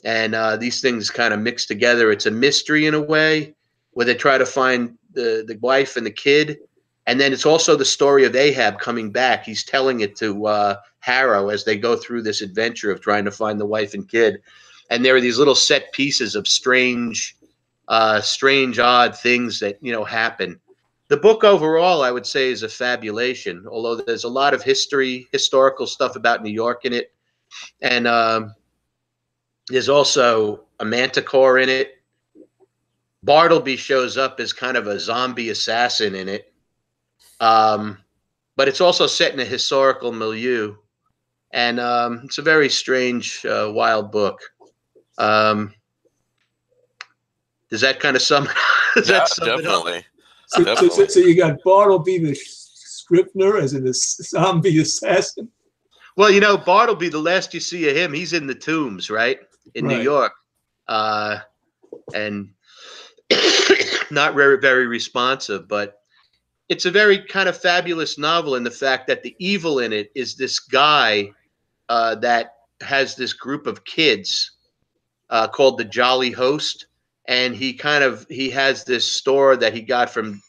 And these things kind of mix together. It's a mystery in a way where they try to find the wife and the kid. And then it's also the story of Ahab coming back. He's telling it to Harrow as they go through this adventure of trying to find the wife and kid. And there are these little set pieces of strange, odd things that, you know, happen. The book overall, I would say, is a fabulation, although there's a lot of historical stuff about New York in it. And there's also a manticore in it. Bartleby shows up as kind of a zombie assassin in it. But it's also set in a historical milieu. And it's a very strange, wild book. Does that kind of sum it up? Definitely. So you got Bartleby the Scrivener as a zombie assassin? Well, you know, Bartleby, the last you see of him, he's in the tombs, right? In New York. And not very, very responsive, but it's a very kind of fabulous novel in the fact that the evil in it is this guy that has this group of kids called the Jolly Host. And he has this store that he got from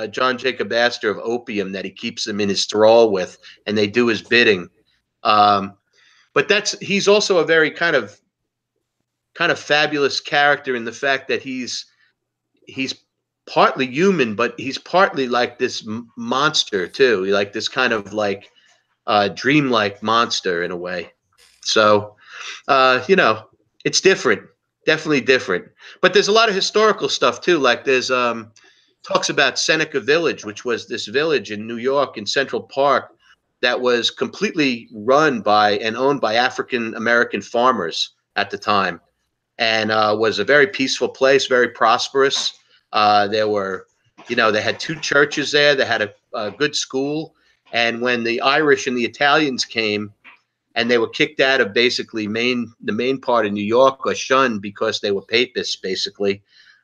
John Jacob Astor of opium that he keeps them in his thrall with, and they do his bidding. But he's also a very kind of fabulous character in the fact that he's partly human, but he's partly like this monster too, like this kind of like dreamlike monster in a way. So, you know, it's different, definitely different. But there's a lot of historical stuff too. Like there's talks about Seneca Village, which was this village in New York in Central Park that was completely run by and owned by African American farmers at the time. and was a very peaceful place, very prosperous. There were, they had 2 churches there. They had a good school. And when the Irish and the Italians came, and they were kicked out of basically the main part of New York, or shunned because they were papists, basically,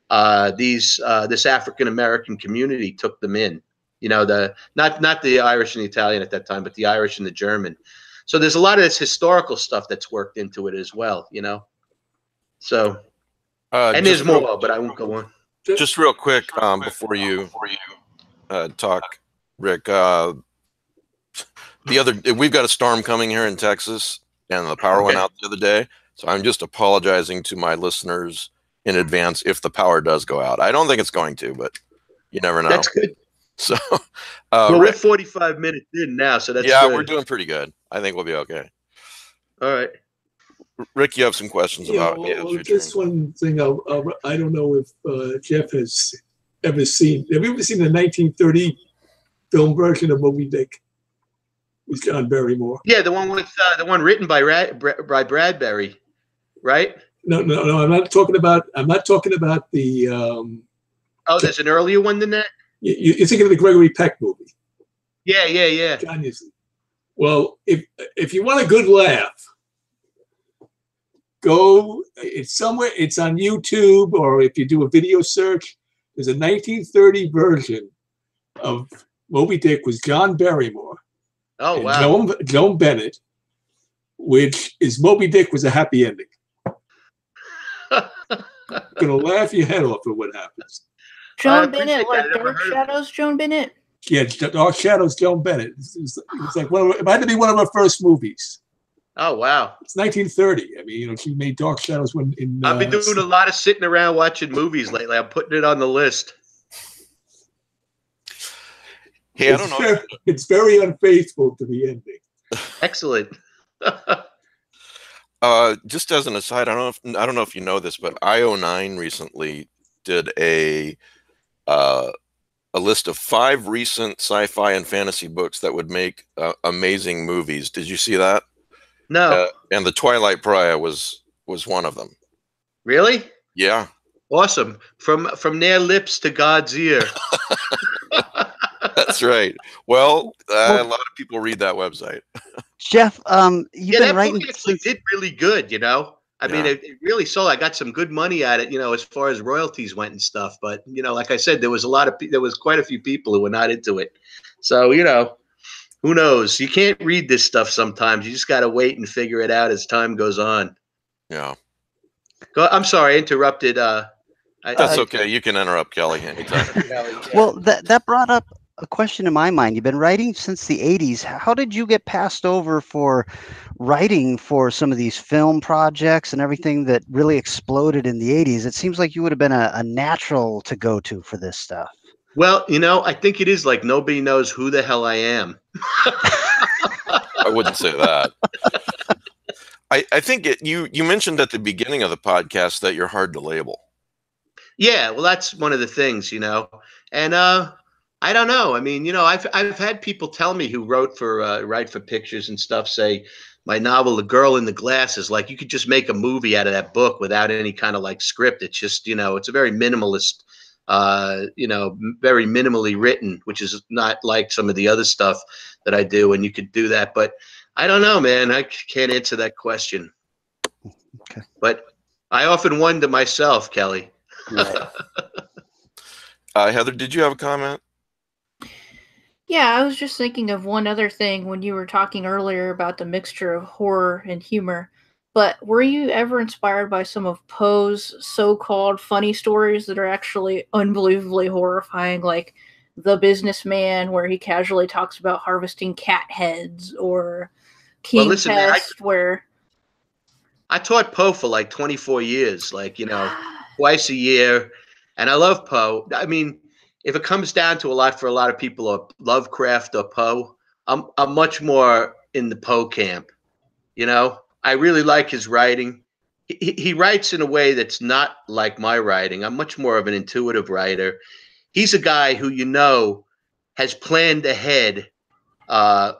this African American community took them in. Not the Irish and the Italian at that time, but the Irish and the German. So there's a lot of this historical stuff that's worked into it as well. So and there's more, but I won't go on. Just real quick, before you talk, Rick. We've got a storm coming here in Texas, and the power went out the other day. So I'm just apologizing to my listeners in advance if the power does go out. I don't think it's going to, but you never know. That's good. So well, we're 45 minutes in now, so that's good. We're doing pretty good. I think we'll be okay. All right. Rick, you have some questions about just one thing. I don't know if Jeff has ever seen. Have you ever seen the 1930 film version of Moby Dick with John Barrymore? Yeah, the one written by Bradbury, right? No. I'm not talking about the. There's an earlier one than that. You're thinking of the Gregory Peck movie. Yeah. Well, if you want a good laugh, it's somewhere. It's on YouTube, or if you do a video search, there's a 1930 version of Moby Dick with John Barrymore. Oh, wow. Joan Bennett, which is Moby Dick was a happy ending. Gonna laugh your head off at what happens. Joan Bennett, like Dark Shadows, Joan Bennett? Yeah, Dark Shadows, Joan Bennett. It's like it had to be one of her first movies. Oh, wow. It's 1930. I mean, she made Dark Shadows when in. I've been doing a lot of sitting around watching movies lately. I'm putting it on the list. Hey, I don't know. It's very unfaithful to the ending. Excellent. Just as an aside, I don't know if you know this, but IO9 recently did a list of 5 recent sci-fi and fantasy books that would make amazing movies. Did you see that? No. And The Twilight Pariah was one of them. Really? Yeah. Awesome. From their lips to God's ear. That's right. Well, a lot of people read that website. Jeff, you've been writing. Book actually did really good, I mean, it really sold. I got some good money at it, as far as royalties went and stuff. But like I said, there was quite a few people who were not into it. So who knows? You can't read this stuff sometimes. You just got to wait and figure it out as time goes on. Yeah. I'm sorry, I interrupted. That's okay. You can interrupt Kelly anytime. Well, that brought up a question in my mind. You've been writing since the 80s. How did you get passed over for writing for some of these film projects and everything that really exploded in the 80s? It seems like you would have been a natural to go to for this stuff. Well, I think it is like nobody knows who the hell I am. I wouldn't say that. I think you mentioned at the beginning of the podcast that you're hard to label. Yeah, well, that's one of the things, and I don't know. I mean, I've had people tell me who write for pictures and stuff say my novel, The Girl in the Glasses, like you could just make a movie out of that book without any kind of like script. It's just, it's a very minimalist, very minimally written, which is not like some of the other stuff that I do. And you could do that, but I don't know, man. I can't answer that question. Okay. But I often wonder myself, Kelly. Right. Heather, did you have a comment? Yeah, I was just thinking of one other thing when you were talking earlier about the mixture of horror and humor. But were you ever inspired by some of Poe's so-called funny stories that are actually unbelievably horrifying, like The Businessman, where he casually talks about harvesting cat heads, or King Pest, where... I taught Poe for like 24 years, like, twice a year. And I love Poe. I mean, if it comes down to for a lot of people, or Lovecraft or Poe, I'm much more in the Poe camp. I really like his writing. He writes in a way that's not like my writing. I'm much more of an intuitive writer. He's a guy who, has planned ahead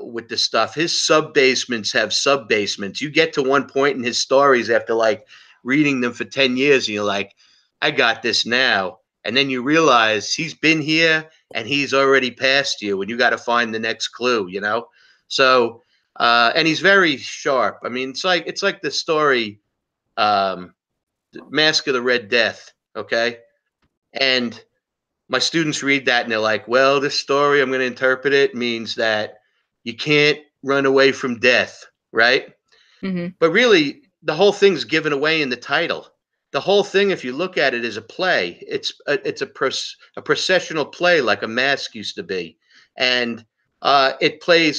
with the stuff. His sub-basements have sub-basements. You get to one point in his stories after like reading them for 10 years and you're like, I got this now. And then you realize he's been here and he's already passed you, and you got to find the next clue, you know? So, and he's very sharp. I mean, it's like the story, Mask of the Red Death. Okay. And my students read that and they're like, well, this story, I'm going to interpret it, means that you can't run away from death. Right. Mm-hmm. But really, the whole thing's given away in the title. The whole thing, if you look at it, is a play. It's a processional play, like a mask used to be, and they play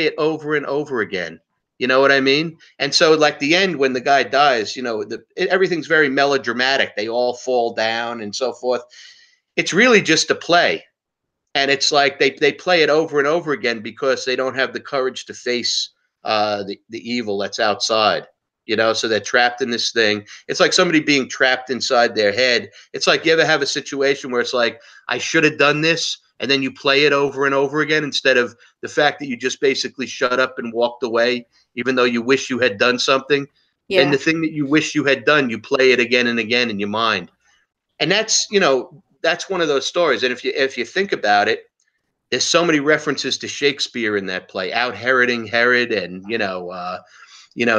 it over and over again. You know what I mean? And so, like the end, when the guy dies, you know, everything's very melodramatic. They all fall down and so forth. It's really just a play, and it's like they play it over and over again because they don't have the courage to face the evil that's outside. You know, so they're trapped in this thing. It's like somebody being trapped inside their head. It's like, you ever have a situation where it's like, I should have done this, and then you play it over and over again instead of the fact that you just basically shut up and walked away, even though you wish you had done something. Yeah. And the thing that you wish you had done, you play it again and again in your mind. And that's, you know, that's one of those stories. And if you think about it, there's so many references to Shakespeare in that play, out Heroding Herod, and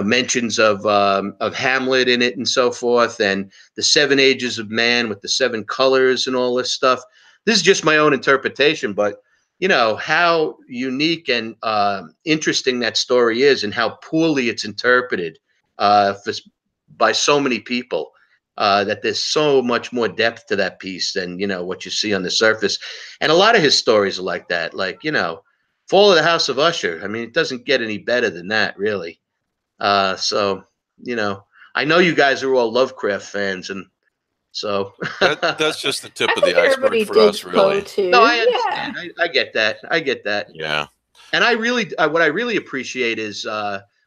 mentions of Hamlet in it and so forth, and the 7 ages of man with the 7 colors and all this stuff. This is just my own interpretation, but you know how unique and interesting that story is, and how poorly it's interpreted by so many people. That there's so much more depth to that piece than, you know, what you see on the surface. And a lot of his stories are like that. Like, you know, Fall of the House of Usher. I mean, it doesn't get any better than that, really. So, you know, I know you guys are all Lovecraft fans, and so that's just the tip I of the think iceberg everybody for digs us, really. Poe too. no, I Yeah. understand. I get that. I get that. Yeah. And I really, what I really appreciate is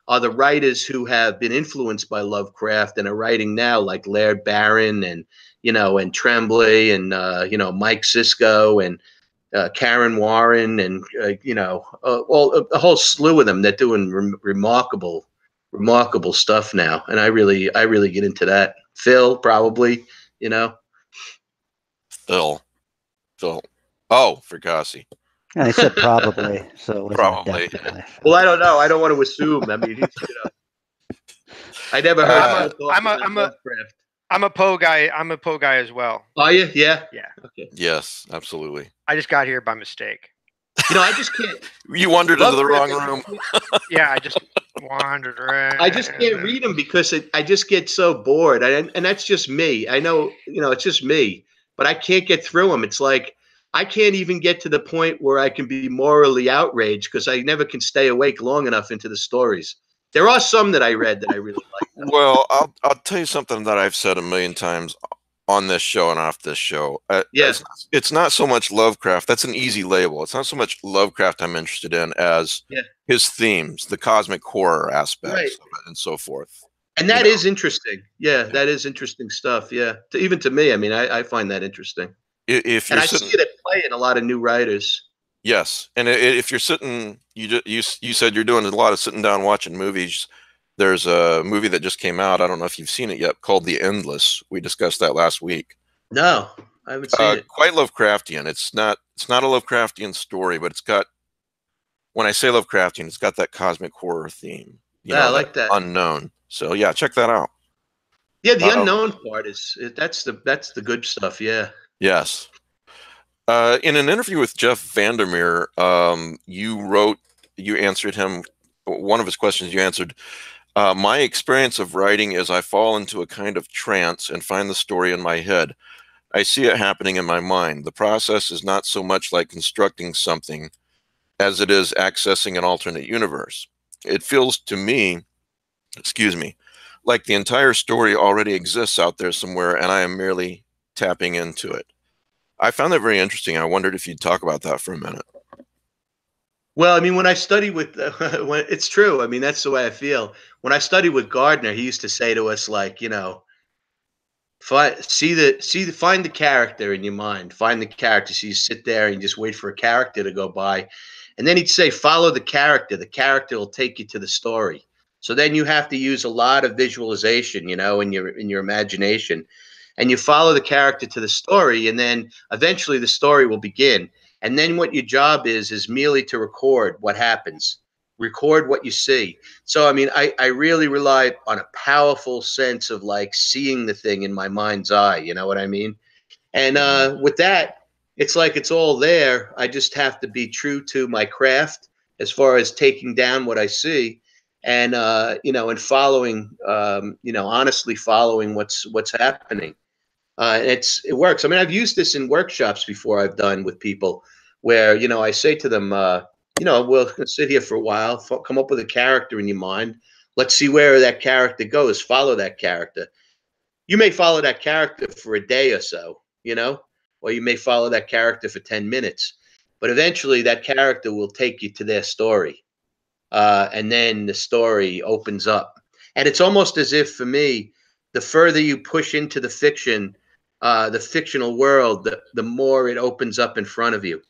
are the writers who have been influenced by Lovecraft and are writing now, like Laird Barron and, you know, and Tremblay and, you know, Mike Sisko and Karen Warren and, you know, a whole slew of them that doing remarkable stuff now. And I really get into that. Phil, probably, you know. Phil. Oh, Fracassi. I said probably, so it wasn't Probably. definitely. Well, I don't know. I don't want to assume. I mean, he's, you know, I never heard. I'm a Poe guy. I'm a Poe guy as well. Are you? Yeah. Yeah. Okay. Yes, absolutely. I just got here by mistake. You know, I just can't. You wandered into the wrong room. Yeah, I just wandered around. I just can't read them because I just get so bored. And that's just me. I know, you know, it's just me, but I can't get through them. It's like I can't even get to the point where I can be morally outraged because I never can stay awake long enough into the stories. There are some that I read that I really like. Well, I'll tell you something that I've said a million times on this show and off this show. Yes. It's not so much Lovecraft. That's an easy label. It's not so much Lovecraft I'm interested in as his themes, the cosmic horror aspects of it and so forth. And that is interesting. Yeah, that is interesting stuff. Yeah. Even to me, I mean, I find that interesting. If you're I see it at play in a lot of new writers. Yes, and if you're sitting, you said you're doing a lot of sitting down watching movies. There's a movie that just came out. I don't know if you've seen it yet, called The Endless. We discussed that last week. No, I haven't seen it. Quite Lovecraftian. It's not a Lovecraftian story, but it's got. When I say Lovecraftian, it's got that cosmic horror theme. I like that. Unknown. So yeah, check that out. Yeah, the unknown part that's the good stuff. Yeah. Yes. In an interview with Jeff Vandermeer, you answered him, one of his questions you answered, my experience of writing is I fall into a kind of trance and find the story in my head. I see it happening in my mind. The process is not so much like constructing something as it is accessing an alternate universe. It feels to me, like the entire story already exists out there somewhere and I am merely tapping into it. I found that very interesting. I wondered if you'd talk about that for a minute. Well, I mean, when I study with, it's true. I mean, that's the way I feel. When I studied with Gardner, he used to say to us, like, you know, find the character in your mind. Find the character. So you sit there and just wait for a character to go by, and then he'd say, follow the character. The character will take you to the story. So then you have to use a lot of visualization, you know, in your imagination, and you follow the character to the story, and then eventually the story will begin. And then what your job is merely to record what happens, record what you see. So I mean, I really rely on a powerful sense of like seeing the thing in my mind's eye. You know what I mean? And with that, it's like it's all there. I just have to be true to my craft as far as taking down what I see, and you know, and following, you know, honestly following what's happening. It works. I mean, I've used this in workshops before I've done with people, where you know I say to them, you know, we'll sit here for a while, come up with a character in your mind. Let's see where that character goes. Follow that character. You may follow that character for a day or so, you know, or you may follow that character for 10 minutes, but eventually that character will take you to their story. And then the story opens up. And it's almost as if, for me, the further you push into the fictional world, the more it opens up in front of you,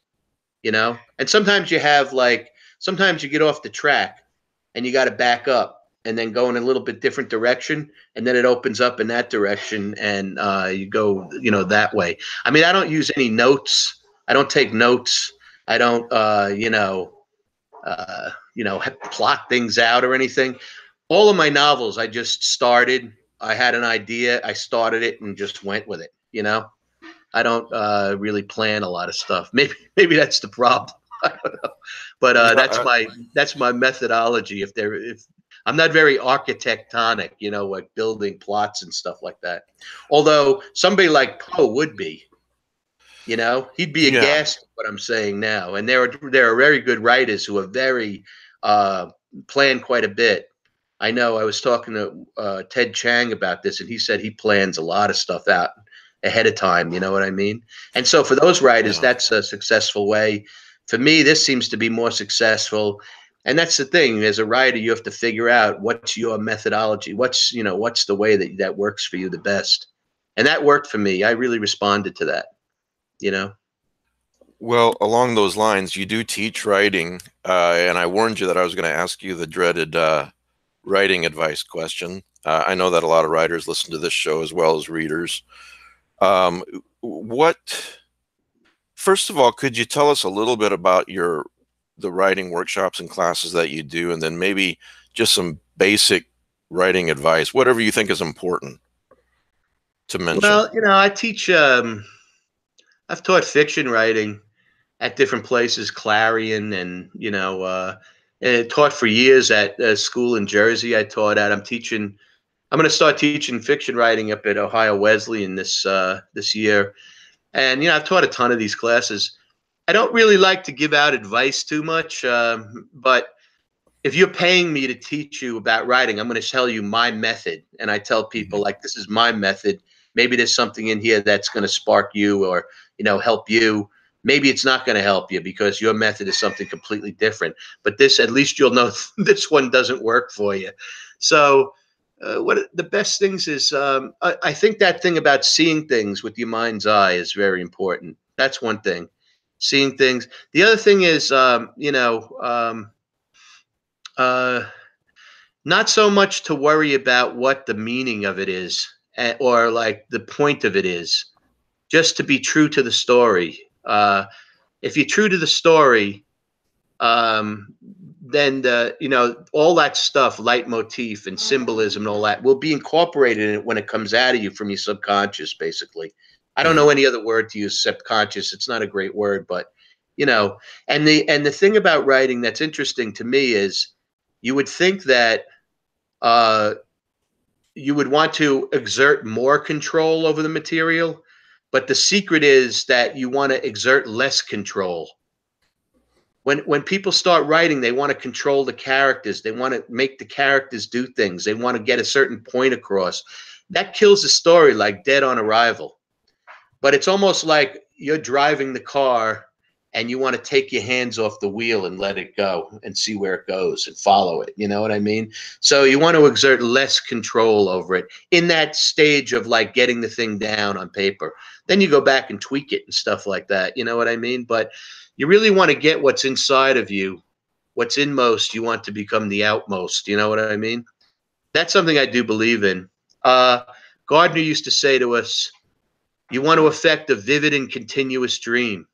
you know? And sometimes you have like, sometimes you get off the track and you got to back up and then go in a little bit different direction, and then it opens up in that direction, and you go, you know, that way. I mean, I don't use any notes. I don't take notes. I don't, plot things out or anything. All of my novels, I just started. I had an idea. I started it and just went with it. You know, I don't really plan a lot of stuff. Maybe that's the problem. I don't know. But that's my methodology. If I'm not very architectonic, you know, like building plots and stuff like that. Although somebody like Poe would be, you know, he'd be aghast at what I'm saying now. And there are very good writers who are very plan quite a bit. I know I was talking to Ted Chiang about this, and he said he plans a lot of stuff out ahead of time. You know what I mean? And so for those writers, that's a successful way. For me, this seems to be more successful. And that's the thing. As a writer, you have to figure out what's your methodology. What's the way that works for you the best. And that worked for me. I really responded to that, you know? Well, along those lines, you do teach writing, and I warned you that I was going to ask you the dreaded writing advice question. I know that a lot of writers listen to this show as well as readers. First of all, could you tell us a little bit about the writing workshops and classes that you do, and then maybe just some basic writing advice, whatever you think is important to mention? Well, you know, I teach, I've taught fiction writing at different places, Clarion, and, you know, and taught for years at a school in Jersey I taught at. I'm going to start teaching fiction writing up at Ohio Wesleyan this year. And, you know, I've taught a ton of these classes. I don't really like to give out advice too much, but if you're paying me to teach you about writing, I'm going to tell you my method. And I tell people, like, this is my method. Maybe there's something in here that's going to spark you or, you know, help you. Maybe it's not going to help you because your method is something completely different. But this, at least you'll know this one doesn't work for you. So what the best things is, I think that thing about seeing things with your mind's eye is very important. That's one thing. Seeing things. The other thing is, not so much to worry about what the meaning of it is or like the point of it is, just to be true to the story. If you're true to the story, then all that stuff, leitmotif and symbolism and all that, will be incorporated in it when it comes out of you from your subconscious, basically. I don't know any other word to use except conscious. It's not a great word, but you know. And the thing about writing that's interesting to me is you would think that you would want to exert more control over the material, but the secret is that you want to exert less control. When people start writing, they want to control the characters. They want to make the characters do things. They want to get a certain point across. That kills the story like dead on arrival. But it's almost like you're driving the car and you want to take your hands off the wheel and let it go and see where it goes and follow it. You know what I mean? So you want to exert less control over it in that stage of like getting the thing down on paper. Then you go back and tweak it and stuff like that. You know what I mean? But you really want to get what's inside of you what's inmost, you want to become the outmost. You know what I mean? That's something I do believe in. Gardner used to say to us, you want to affect a vivid and continuous dream.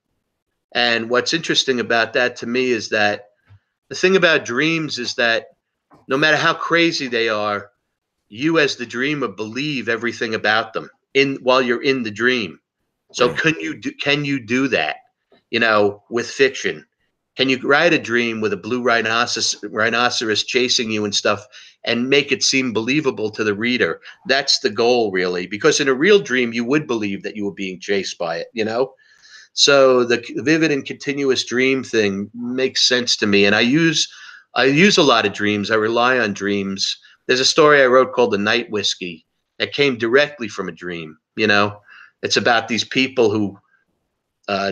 And what's interesting about that to me is that the thing about dreams is that no matter how crazy they are, you as the dreamer believe everything about them while you're in the dream. So can you do that, with fiction? Can you write a dream with a blue rhinoceros chasing you and stuff and make it seem believable to the reader? That's the goal, really, because in a real dream, you would believe that you were being chased by it, So the vivid and continuous dream thing makes sense to me. And I use a lot of dreams. I rely on dreams. There's a story I wrote called The Night Whiskey that came directly from a dream. It's about these people who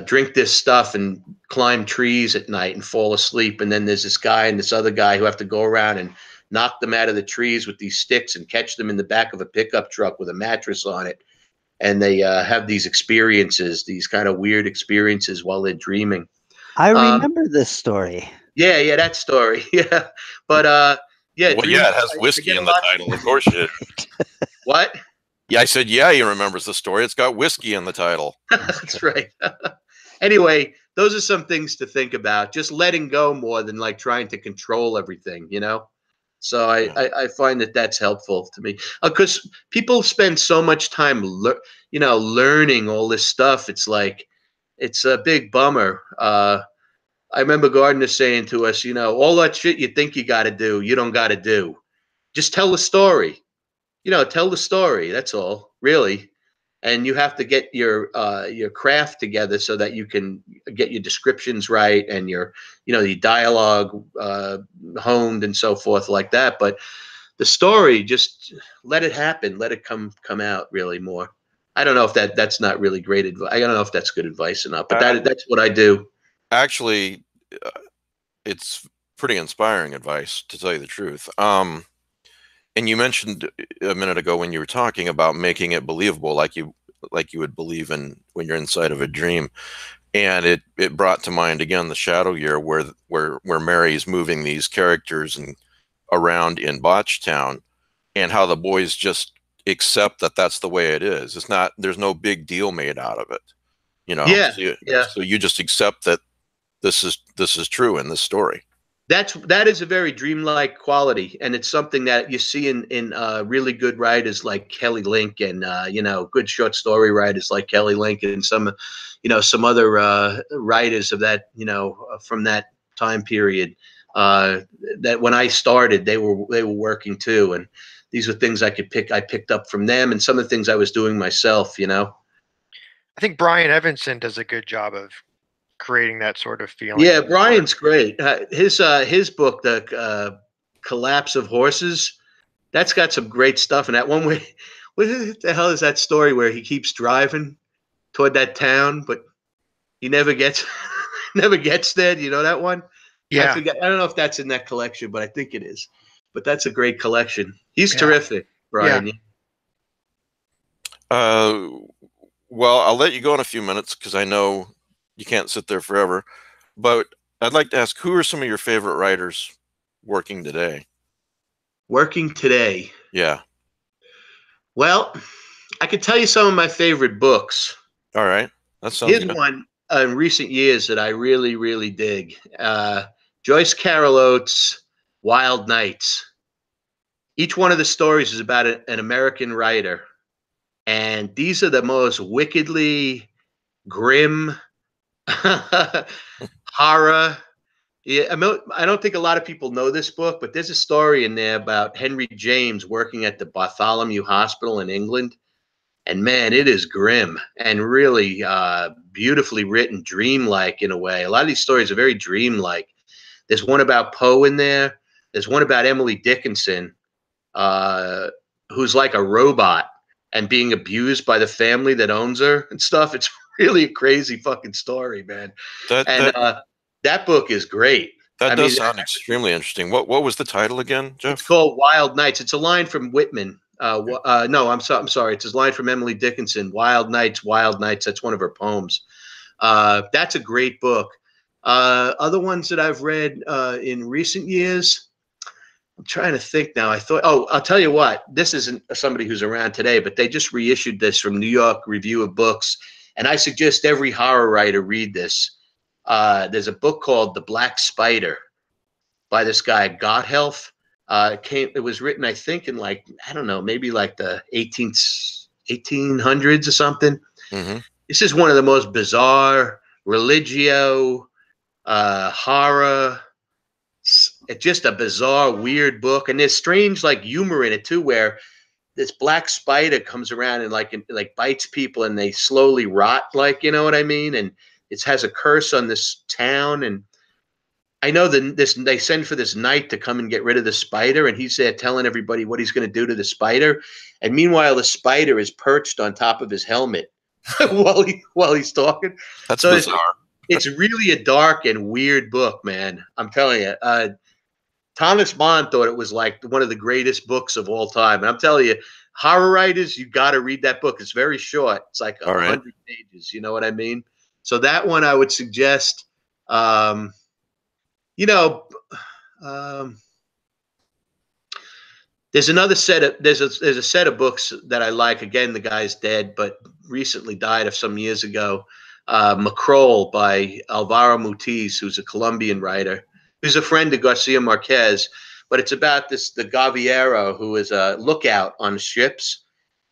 drink this stuff and climb trees at night and fall asleep. And then there's this guy and this other guy who have to go around and knock them out of the trees with these sticks and catch them in the back of a pickup truck with a mattress on it. And they have these experiences, these kind of weird experiences while they're dreaming. I remember this story. Yeah, that story. Yeah. But yeah. Well, yeah, it has whiskey in the title. Of course it. What? Yeah, I said, yeah, he remembers the story. It's got whiskey in the title. That's right. Anyway, those are some things to think about. Just letting go more than like trying to control everything, So I find that that's helpful to me because people spend so much time, learning all this stuff. It's like, it's a big bummer. I remember Gardner saying to us, all that shit you think you got to do, you don't got to do. Just tell the story. Tell the story. That's all, really. And you have to get your craft together so that you can get your descriptions right and your dialogue honed and so forth like that. But the story, just let it happen. Let it come out really more. I don't know if that's not really great advice. I don't know if that's good advice or not, but that's what I do. Actually, it's pretty inspiring advice, to tell you the truth. And you mentioned a minute ago when you were talking about making it believable, like you would believe in when you're inside of a dream, and it brought to mind again the Shadow Year, where Mary's moving these characters and around in Botchtown, and how the boys just accept that that's the way it is. It's not. There's no big deal made out of it, Yeah. So you just accept that this is true in this story. That is a very dreamlike quality, and it's something that you see in really good writers like Kelly Link and good short story writers like Kelly Link and some other writers of that from that time period. That when I started, they were working too, and these were things I picked up from them, and some of the things I was doing myself. I think Brian Evanson does a good job of creating that sort of feeling. Yeah, Brian's great. His book, The Collapse of Horses, that's got some great stuff in that one. What the hell is that story where he keeps driving toward that town, but he never gets there? Do you know that one? Yeah. I don't know if that's in that collection, but I think it is. But that's a great collection. He's terrific, Brian. Yeah. Well, I'll let you go in a few minutes because I know you can't sit there forever, but I'd like to ask, who are some of your favorite writers working today? Working today? Yeah. Well, I could tell you some of my favorite books. All right. That sounds Here's good. one in recent years that I really, really dig. Joyce Carol Oates' Wild Nights. Each one of the stories is about an American writer, and these are the most wickedly grim horror. Yeah, I don't think a lot of people know this book, but there's a story in there about Henry James working at the Bartholomew Hospital in England. And man, it is grim and really beautifully written, dreamlike in a way. A lot of these stories are very dreamlike. There's one about Poe in there. There's one about Emily Dickinson, who's like a robot and being abused by the family that owns her and stuff. It's really a crazy fucking story, man. That book is great. That does sound extremely interesting. What was the title again, Jeff? It's called Wild Nights. It's a line from Whitman. No, I'm sorry. It's a line from Emily Dickinson. Wild Nights, Wild Nights. That's one of her poems. That's a great book. Other ones that I've read in recent years, I'm trying to think now. I'll tell you what, this isn't somebody who's around today, but they just reissued this from New York Review of Books. And I suggest every horror writer read this. There's a book called The Black Spider by this guy, Gothelf. It was written, I think, in like, I don't know, maybe like the 1800s or something. Mm-hmm. This is one of the most bizarre religio, horror. It's just a bizarre, weird book, and there's strange like humor in it too, where this black spider comes around and like bites people, and they slowly rot, like, you know what I mean? And it has a curse on this town, and I know that they send for this knight to come and get rid of the spider, and he's there telling everybody what he's going to do to the spider, and meanwhile the spider is perched on top of his helmet while he's talking. That's so bizarre. It's really a dark and weird book, man. I'm telling you. Thomas Mann thought it was like one of the greatest books of all time. And I'm telling you, horror writers, you got to read that book. It's very short. It's like 100 pages. You know what I mean? So that one I would suggest. There's another set of there's a set of books that I like. Again, the guy's dead, but recently died of some years ago. Macrole by Alvaro Mutis, who's a Colombian writer, who's a friend of Garcia Marquez, but it's about the Gaviero, who is a lookout on ships,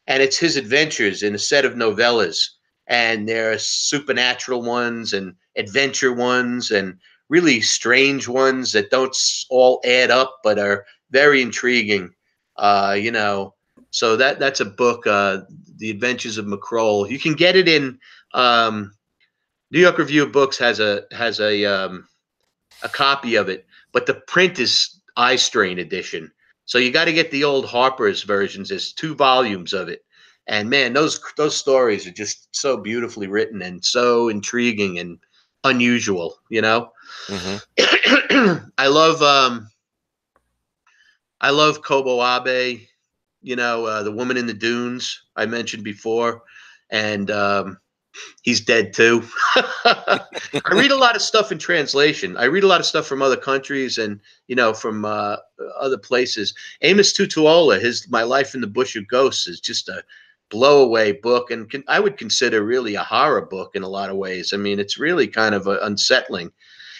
and it's his adventures in a set of novellas, and there are supernatural ones and adventure ones and really strange ones that don't all add up but are very intriguing. So that's a book, The Adventures of Macrole. You can get it in New York Review of Books has a copy of it, but the print is eye strain edition. So you got to get the old Harper's versions. There's 2 volumes of it, and man, those stories are just so beautifully written and so intriguing and unusual. Mm-hmm. I love Kobo Abe. The Woman in the Dunes I mentioned before, and he's dead too. I read a lot of stuff in translation. I read a lot of stuff from other countries and, from other places. Amos Tutuola, My Life in the Bush of Ghosts, is just a blow away book. And I would consider really a horror book in a lot of ways. I mean, it's really kind of unsettling.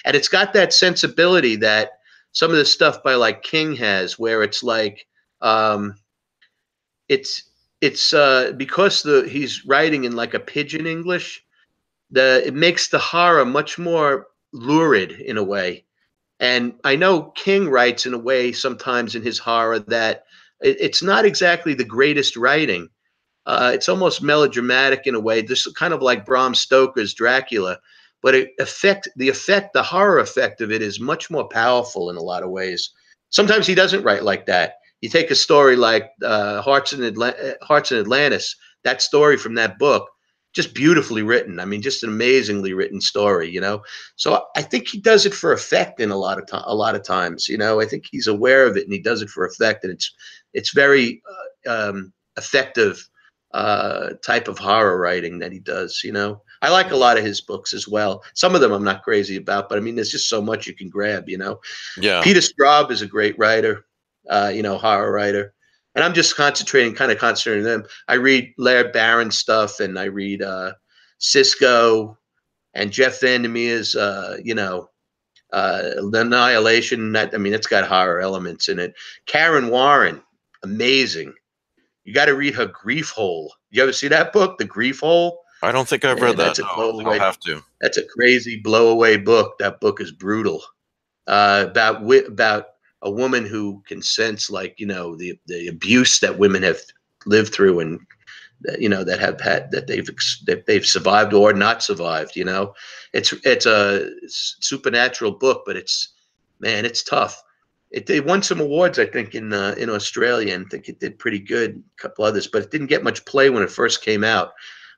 And it's got that sensibility that some of the stuff by like King has, where it's like, it's because he's writing in like a pidgin English, it makes the horror much more lurid in a way. And I know King writes in a way sometimes in his horror that it's not exactly the greatest writing. It's almost melodramatic in a way, just kind of like Bram Stoker's Dracula. But the horror effect of it is much more powerful in a lot of ways. Sometimes he doesn't write like that. You take a story like Hearts in Atlantis, that story from that book, just beautifully written. I mean, just an amazingly written story, So I think he does it for effect in a lot of times, I think he's aware of it and he does it for effect, and it's very effective type of horror writing that he does, I like a lot of his books as well. Some of them I'm not crazy about, but I mean, there's just so much you can grab, Yeah. Peter Straub is a great writer. Horror writer, and I'm just concentrating on them. I read Laird Barron stuff, and I read Cisco and Jeff Vandermeer's, The Annihilation. It's got horror elements in it. Karen Warren, amazing. You got to read her Grief Hole. You ever see that book, The Grief Hole? I don't think I've read that. I'll have to. That's a crazy blow away book. That book is brutal. About a woman who can sense, like, the abuse that women have lived through, and that have had, that they've survived or not survived. It's a supernatural book, but it's tough. They won some awards, I think, in Australia, and I think it did pretty good. A couple others, but it didn't get much play when it first came out.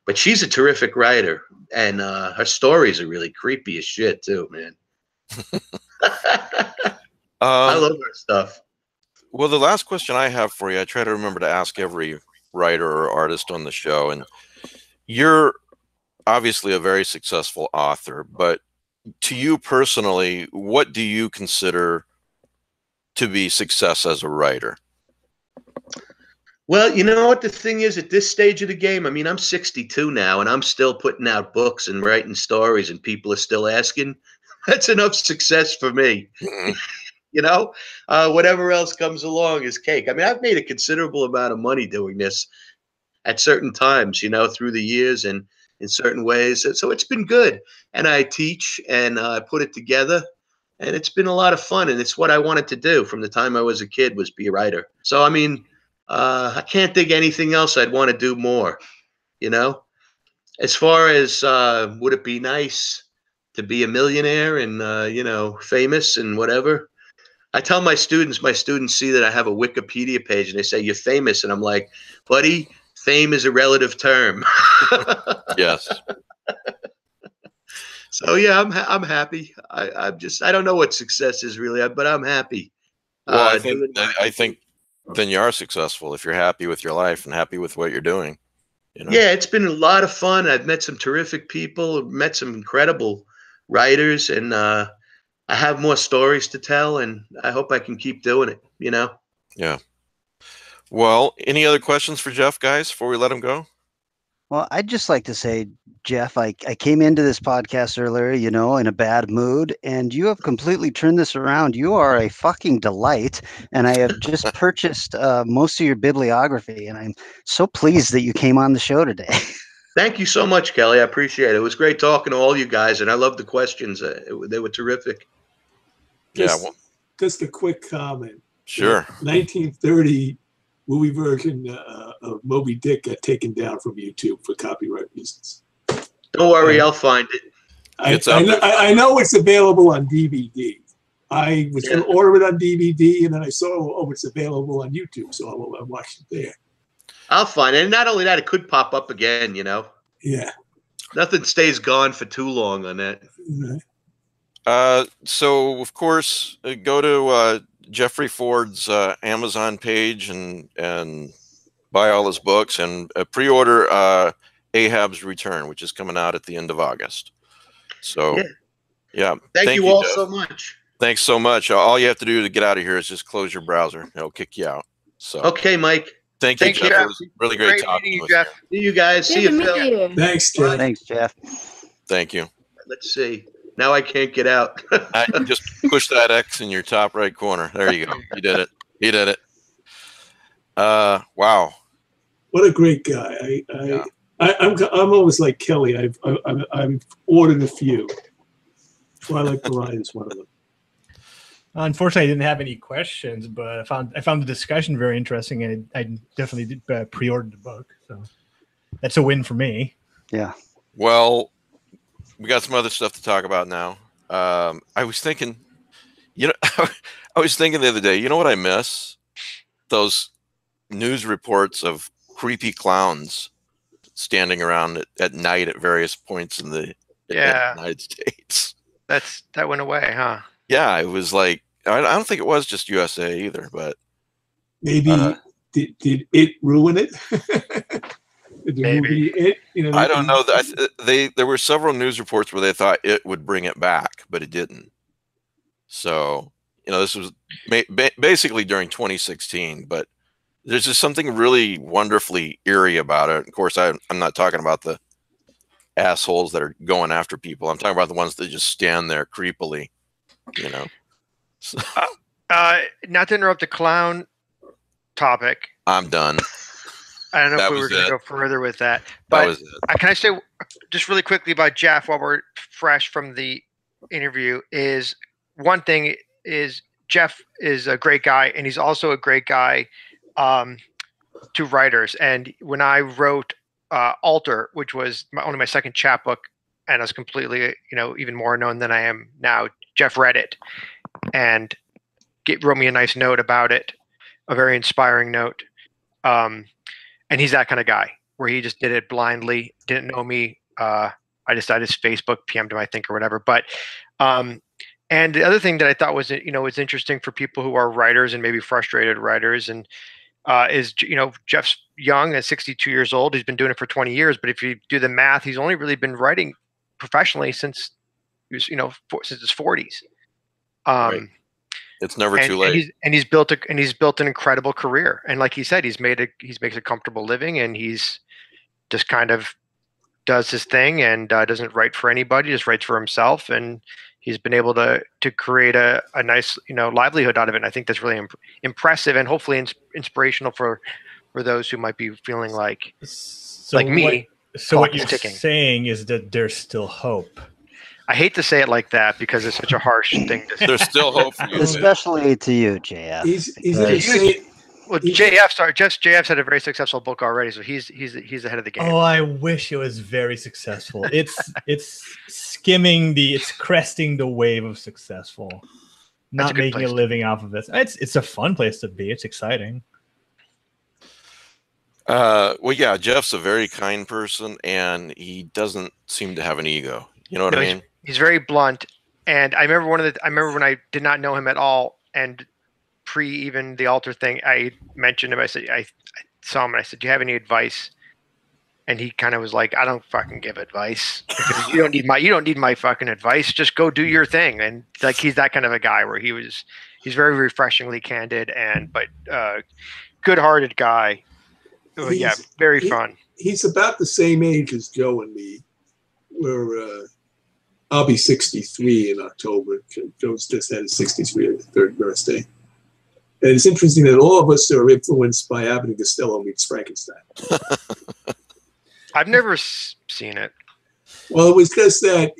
But she's a terrific writer, and her stories are really creepy as shit too, man. I love her stuff. Well, the last question I have for you, I try to remember to ask every writer or artist on the show, and you're obviously a very successful author, but to you personally, what do you consider to be success as a writer? Well, you know what the thing is at this stage of the game? I mean, I'm 62 now and I'm still putting out books and writing stories and people are still asking. That's enough success for me. Mhm. You know, whatever else comes along is cake. I mean, I've made a considerable amount of money doing this at certain times, you know, through the years and in certain ways. So it's been good. And I teach and I put it together. And it's been a lot of fun. And it's what I wanted to do from the time I was a kid was be a writer. So, I mean, I can't think anything else I'd want to do more, you know? As far as would it be nice to be a millionaire and, you know, famous and whatever? I tell my students see that I have a Wikipedia page and they say, you're famous. And I'm like, buddy, fame is a relative term. Yes. So, yeah, I'm happy. I don't know what success is really, but I'm happy. Well, doing I think then you are successful if you're happy with your life and happy with what you're doing. You know? Yeah, it's been a lot of fun. I've met some terrific people, met some incredible writers, and I have more stories to tell, and I hope I can keep doing it, you know? Yeah. Well, any other questions for Jeff, guys, before we let him go? Well, I'd just like to say, Jeff, I came into this podcast earlier, you know, in a bad mood, and you have completely turned this around. You are a fucking delight, and I have just purchased most of your bibliography, and I'm so pleased that you came on the show today. Thank you so much, Kelly. I appreciate it. It was great talking to all you guys, and I love the questions. They were terrific. Yeah. Well, Just a quick comment. sure. 1930 movie version of Moby Dick got taken down from YouTube for copyright reasons. Don't worry, I'll find it. I know it's available on DVD. I was going to order it on DVD, and then I saw, oh, it's available on YouTube, so I watched it there. I'll find it. And not only that, it could pop up again, you know? Yeah. Nothing stays gone for too long on that. So, of course, go to Jeffrey Ford's Amazon page and buy all his books and pre-order AHAB'S Return, which is coming out at the end of August. So, yeah. Thank you all so much. Thanks so much. All you have to do to get out of here is just close your browser. It'll kick you out. So, okay, Mike. Thank you, Jeff. It was really great talking with you. See you guys. See you, Phil. Thanks, Jeff. Thanks, Jeff. Thank you. Let's see. Now I can't get out. Just push that X in your top right corner. There you go. You did it. You did it. Wow. What a great guy. I'm almost like Kelly. I've ordered a few. Twilight Bride is one of them. Unfortunately, I didn't have any questions, but I found the discussion very interesting, and I definitely did, pre-ordered the book. So that's a win for me. Yeah. Well, we got some other stuff to talk about now. I was thinking, you know, I was thinking the other day, you know what I miss? Those news reports of creepy clowns standing around at night at various points in the United States. That went away, huh? Yeah, it was like, I don't think it was just USA either, but maybe did it ruin it? Maybe It, you know, I don't know. There were several news reports where they thought it would bring it back, but it didn't. So, you know, this was basically during 2016, but there's just something really wonderfully eerie about it. Of course, I'm not talking about the assholes that are going after people. I'm talking about the ones that just stand there creepily, you know. So, not to interrupt the clown topic. I'm done. I don't know if we were going to go further with that, but can I say just really quickly about Jeff while we're fresh from the interview? Is one thing is Jeff is a great guy, and he's also a great guy to writers. And when I wrote Alter, which was only my second chapbook, and I was completely, you know, even more known than I am now, Jeff read it and wrote me a nice note about it, a very inspiring note. And he's that kind of guy where he just did it blindly, didn't know me. I decided his Facebook PM'd him, I think, or whatever. But and the other thing that I thought was, you know, was interesting for people who are writers and maybe frustrated writers, and is, you know, Jeff's young at 62 years old. He's been doing it for 20 years. But if you do the math, he's only really been writing professionally since He was, since his 40s. Right. It's never too late. And he's built an incredible career. And like he said, he makes a comfortable living, and he's just kind of does his thing and doesn't write for anybody, just writes for himself. And he's been able to create a nice, livelihood out of it. And I think that's really impressive and hopefully inspirational for those who might be feeling like me. So what you're saying is that there's still hope. I hate to say it like that because it's such a harsh thing to say. There's still hope for you. Especially to you, JF. JF's had a very successful book already, so he's ahead of the game. Oh, I wish it was very successful. It's cresting the wave of successful. Not making a living off of it. It's a fun place to be. It's exciting. Well, yeah, Jeff's a very kind person, and he doesn't seem to have an ego. You know what I mean? He's very blunt, and I remember when I did not know him at all, and pre even the altar thing, I mentioned him. I said I saw him, and I said, "Do you have any advice?" And he kind of was like, "I don't fucking give advice. You don't need my fucking advice. Just go do your thing." And like he's that kind of a guy where he's very refreshingly candid but good-hearted guy. Very fun. He's about the same age as Joe and me. I'll be 63 in October. Joe's just had his 63rd birthday. And it's interesting that all of us are influenced by Abbott and Costello meets Frankenstein. I've never seen it. Well, it was just that,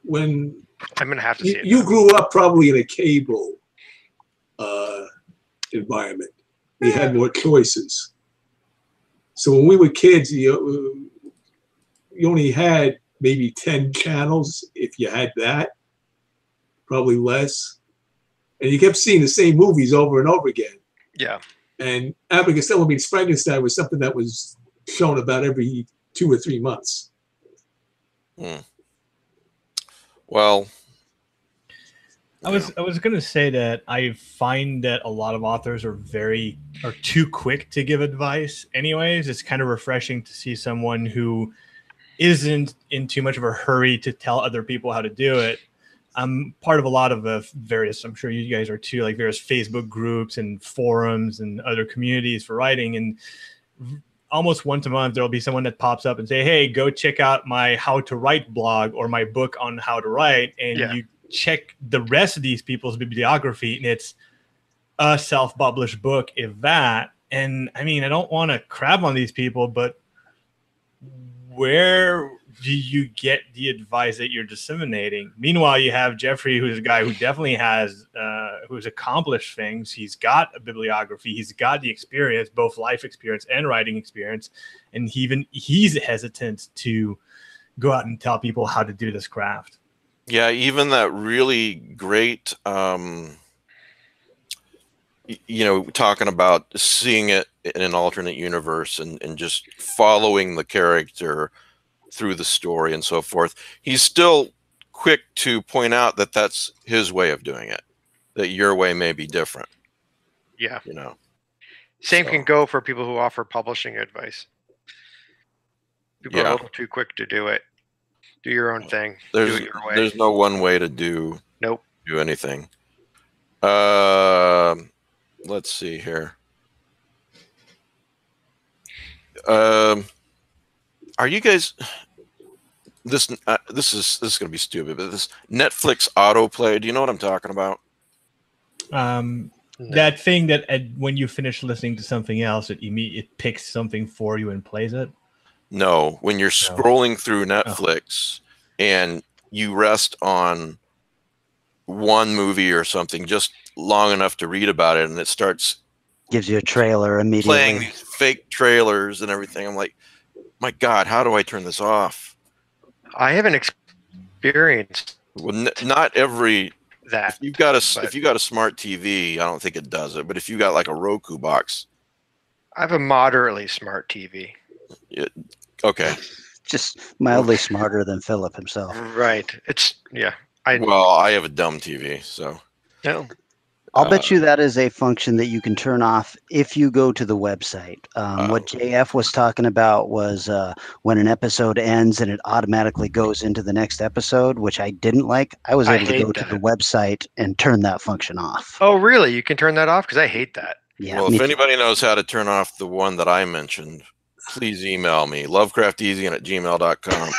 when I'm going to have to see it. You grew up probably in a cable environment. You had more choices. So when we were kids, you only had maybe 10 channels, if you had that, probably less. And you kept seeing the same movies over and over again. Yeah. And Abbott and Costello meets Frankenstein was something that was shown about every 2 or 3 months. Well, I was going to say that I find that a lot of authors are too quick to give advice anyways. It's kind of refreshing to see someone who isn't in too much of a hurry to tell other people how to do it. I'm part of a lot of various, I'm sure you guys are too, like various Facebook groups and forums and other communities for writing. And almost once a month, there'll be someone that pops up and say, "Hey, go check out my how to write blog or my book on how to write." And you check the rest of these people's bibliography, and it's a self-published book, if that. And I mean, I don't want to crab on these people, but where do you get the advice that you're disseminating? Meanwhile, you have Jeffrey, who's a guy who definitely has, who's accomplished things. He's got a bibliography. He's got the experience, both life experience and writing experience. And he's hesitant to go out and tell people how to do this craft. Yeah, even that really great, talking about seeing it in an alternate universe and just following the character through the story and so forth. He's still quick to point out that that's his way of doing it, that your way may be different. Yeah. Same can go for people who offer publishing advice. People are a little too quick to do it. Do your own thing. Do it your way. There's no one way to do anything. Let's see here. Are you guys? This is going to be stupid, but this Netflix autoplay. Do you know what I'm talking about? That thing that when you finish listening to something else, it picks something for you and plays it. No, when you're scrolling through Netflix and you rest on one movie or something just long enough to read about it, and it starts gives you a trailer immediately, playing these fake trailers and everything. I'm like, my God, how do I turn this off? I haven't experienced not every that. If you got a smart TV, I don't think it does it. But if you got like a Roku box, I have a moderately smart TV. Okay. Just mildly smarter than Philip himself. Right. It's I have a dumb TV, so. No. I'll bet you that is a function that you can turn off if you go to the website. What JF was talking about was when an episode ends and it automatically goes into the next episode, which I didn't like. I was able to go to the website and turn that function off. Oh, really? You can turn that off? Because I hate that. Yeah. Well, if anybody knows how to turn off the one that I mentioned, please email me, lovecrafteZine@gmail.com.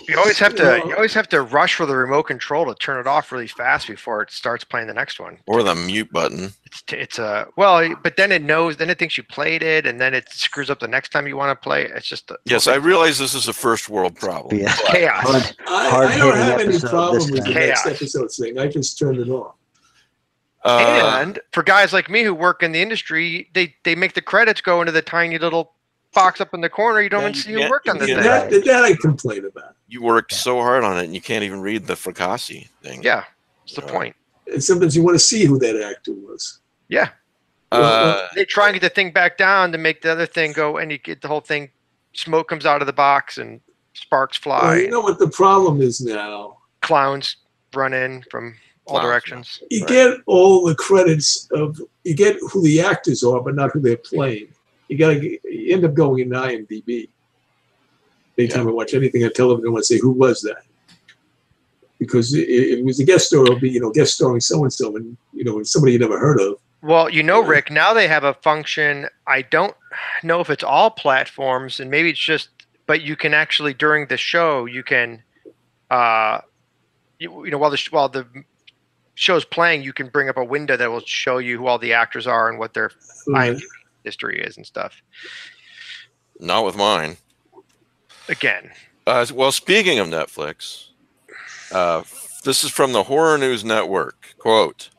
You always have to rush for the remote control to turn it off really fast before it starts playing the next one. Or the mute button. It's well, but then it knows, then it thinks you played it, and then it screws up the next time you want to play. It's just yes, I realize this is a first world problem. Yeah. Chaos. I don't have any problem with the next episode thing. I just turned it off. And for guys like me who work in the industry, they make the credits go into the tiny little box up in the corner. You don't even see who worked on this thing. That I complain about. You worked so hard on it, and you can't even read the Fracassi thing. Yeah, that's the point. And sometimes you want to see who that actor was. Yeah. They try and get the thing back down to make the other thing go, and you get the whole thing. Smoke comes out of the box, and sparks fly. Well, you know what the problem is now? Clowns run in from all directions. You get all the credits you get who the actors are, but not who they're playing. You end up going in IMDb. Anytime I watch anything on television, I want to say, who was that? Because it was a guest star, it'll be, guest starring so-and-so, and, somebody you never heard of. Well, Rick, now they have a function. I don't know if it's all platforms, and maybe it's just, but you can actually, during the show, you can, while the show's playing, you can bring up a window that will show you who all the actors are and what their IMDb history is and stuff. Not with mine. Again. Well, speaking of Netflix, this is from the Horror News Network. Quote,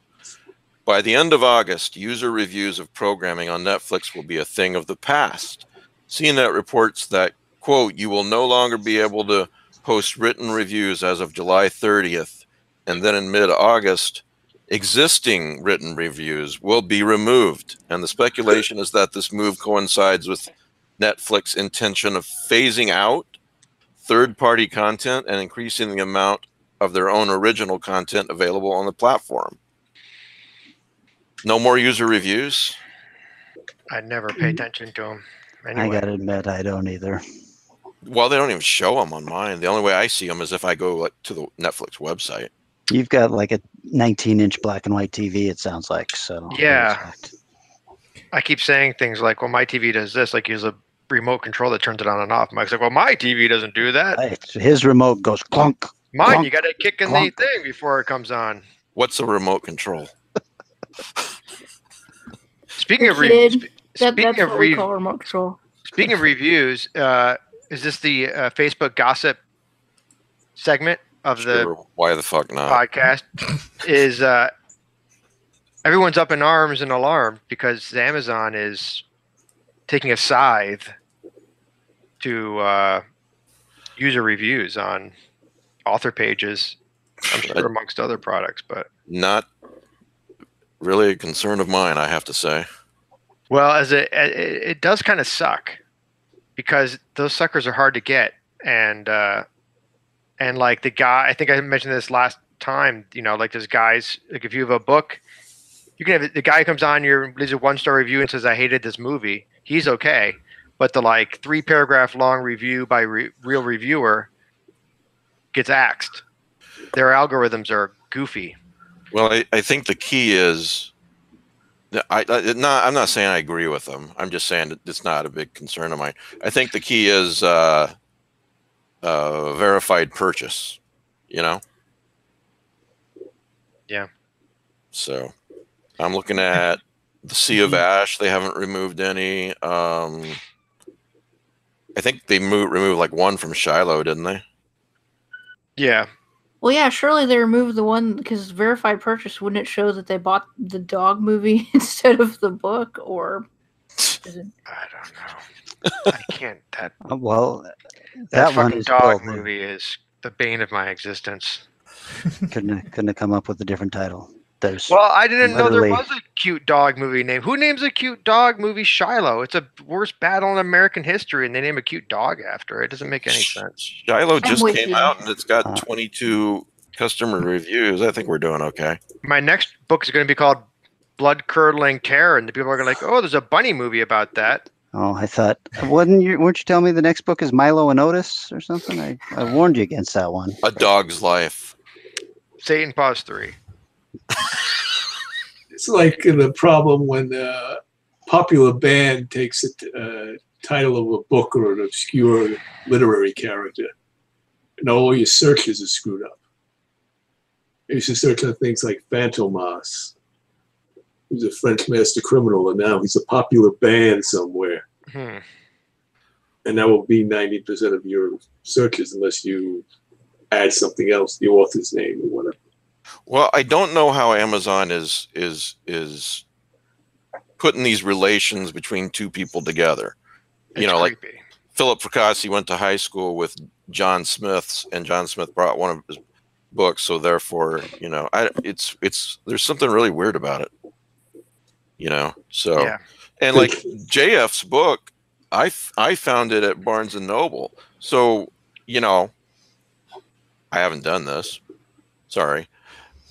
by the end of August, user reviews of programming on Netflix will be a thing of the past. CNET reports that, quote, you will no longer be able to post written reviews as of July 30th, and then in mid-August, existing written reviews will be removed. And the speculation is that this move coincides with Netflix's intention of phasing out third-party content and increasing the amount of their own original content available on the platform. No more user reviews? I never pay attention to them. Anyway. I gotta admit, I don't either. Well, they don't even show them on mine. The only way I see them is if I go to the Netflix website. You've got like a 19-inch black and white TV, it sounds like. So yeah. I keep saying things like, well, my TV does this. Like, use a remote control that turns it on and off. Mike's like, well, my TV doesn't do that. Right. His remote goes clunk. Mine, clunk, you got to kick in clunk. The thing before it comes on. What's a remote control? Speaking of reviews, is this the Facebook gossip segment of the Why the fuck not podcast? Is everyone's up in arms and alarmed because Amazon is taking a scythe to user reviews on author pages. I'm sure amongst other products, but not really a concern of mine, I have to say. Well, it does kind of suck because those suckers are hard to get, and like the guy, I think I mentioned this last time. Like there's guys, like if you have a book, you can have the guy who comes on your leaves a 1-star review and says I hated this movie. He's okay, but the like 3-paragraph long review by real reviewer gets axed. Their algorithms are goofy. Well, I think the key is, I'm not saying I agree with them. I'm just saying that it's not a big concern of mine. I think the key is verified purchase, Yeah. So I'm looking at the Sea of Ash. They haven't removed any. I think they removed like one from Shiloh, didn't they? Yeah. Well, yeah, surely they removed the one because verified purchase, wouldn't it show that they bought the dog movie instead of the book, or is it? I don't know. I can't. That one is dog movie is the bane of my existence. Couldn't have come up with a different title. Well, I didn't know there was a cute dog movie name. Who names a cute dog movie Shiloh? It's a worst battle in American history, and they name a cute dog after it. It doesn't make any sense. Shiloh just came out, and it's got 22 customer reviews, I think we're doing okay. My next book is going to be called Blood Curdling Terror, and the people are going to oh, there's a bunny movie about that. Oh, I thought, weren't you telling me the next book is Milo and Otis or something? I warned you against that one. A Dog's Life. Satan Paws 3. It's like the problem when a popular band takes a title of a book or an obscure literary character, and all your searches are screwed up. I used to search on things like Fantomas. He was a French master criminal, and now he's a popular band somewhere. And that will be 90% of your searches unless you add something else, the author's name or whatever. Well, I don't know how Amazon is putting these relations between two people together. It's like creepy. Philip Fracassi went to high school with John Smith's, and John Smith brought one of his books, so therefore, there's something really weird about it. So Yeah. and like JF's book, I found it at Barnes and Noble. So, I haven't done this. Sorry.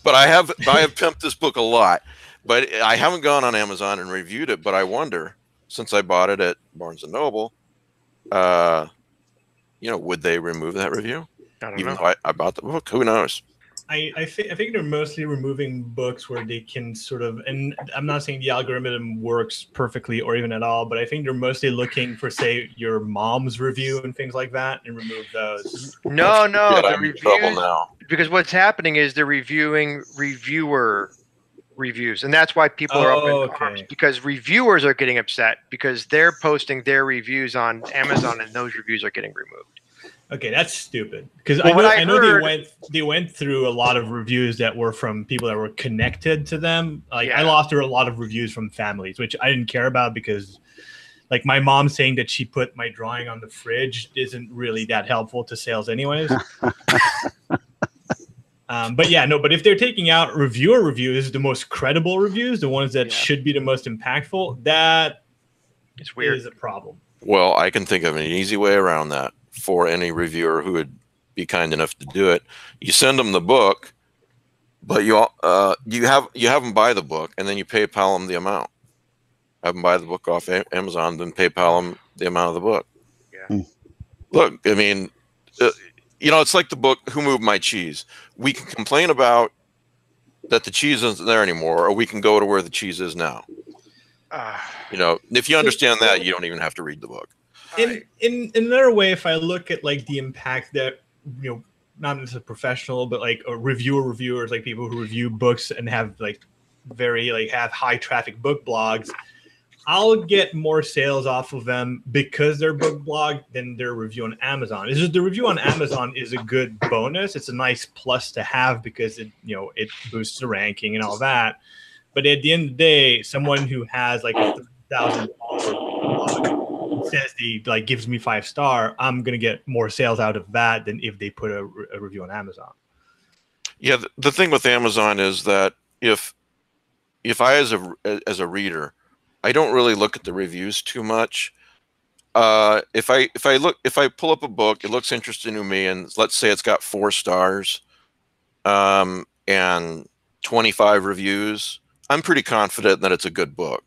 But I have pimped this book a lot. But I haven't gone on Amazon and reviewed it, but I wonder, since I bought it at Barnes and Noble, would they remove that review? I don't Even know. though I bought the book, who knows? I think they're mostly removing books where they can sort of, and I'm not saying the algorithm works perfectly or even at all, but I think they're mostly looking for, say, your mom's review and things like that, and remove those. No, Yeah, the I'm in trouble reviews. now. Because what's happening is they're reviewing reviewer reviews, and that's why people are up in arms, because reviewers are getting upset because they're posting their reviews on Amazon and those reviews are getting removed. Okay, that's stupid. Because Well, I know they went through a lot of reviews that were from people that were connected to them. Like I lost through a lot of reviews from families, which I didn't care about because, like, my mom saying that she put my drawing on the fridge isn't really that helpful to sales, anyways. But if they're taking out reviewer reviews, the most credible reviews, the ones that should be the most impactful, that it's weird. Is a problem. Well, I can think of an easy way around that for any reviewer who would be kind enough to do it. You send them the book, but you have them buy the book, and then you PayPal them the amount. Have them buy the book off Amazon, then PayPal them the amount of the book. Yeah. Look, I mean, it's like the book "Who Moved My Cheese." We can complain about that the cheese isn't there anymore, or we can go to where the cheese is now. If you understand that, you don't even have to read the book. In another way, if I look at like the impact that not as a professional, but like a reviewers, like people who review books and have like have high traffic book blogs, I'll get more sales off of them because they're book blog than their review on Amazon. It's just the review on Amazon is a good bonus. It's a nice plus to have because it boosts the ranking and all that. But at the end of the day, someone who has like a 30,000 blog says they gives me 5-star, I'm gonna get more sales out of that than if they put a review on Amazon. Yeah, the thing with Amazon is that if I as a reader, I don't really look at the reviews too much. If I pull up a book, it looks interesting to me, and let's say it's got 4 stars, and 25 reviews, I'm pretty confident that it's a good book.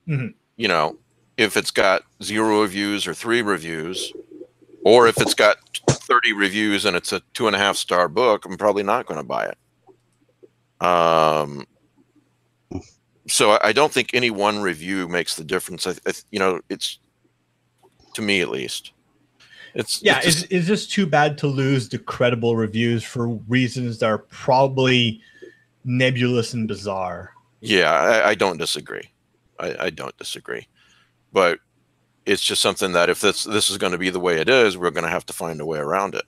Mm-hmm. If it's got 0 reviews or 3 reviews, or if it's got 30 reviews and it's a 2.5-star book, I'm probably not going to buy it. So I don't think any one review makes the difference. It's, to me at least. It's just too bad to lose the credible reviews for reasons that are probably nebulous and bizarre. Yeah, I don't disagree. I don't disagree. But it's just something that if this is going to be the way it is, we're going to have to find a way around it.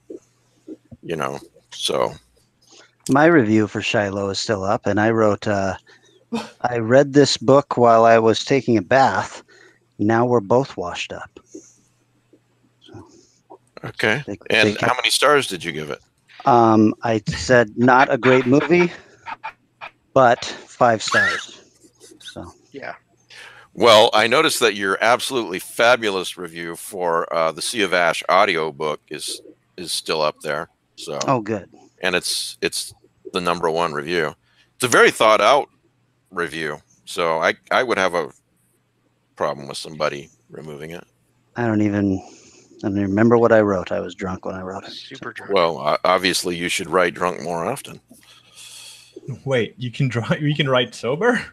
So. My review for Shiloh is still up, and I wrote, I read this book while I was taking a bath. Now we're both washed up. So, okay. And how many stars did you give it? I said not a great movie, but 5 stars. So yeah. Well, I noticed that your absolutely fabulous review for the Sea of Ash audio book is still up there. So oh, good. And it's the #1 review. It's a very thought out review, so I would have a problem with somebody removing it. I don't even remember what I wrote. I was drunk when I wrote it. Super drunk. Well, obviously you should write drunk more often. Wait, you can write sober?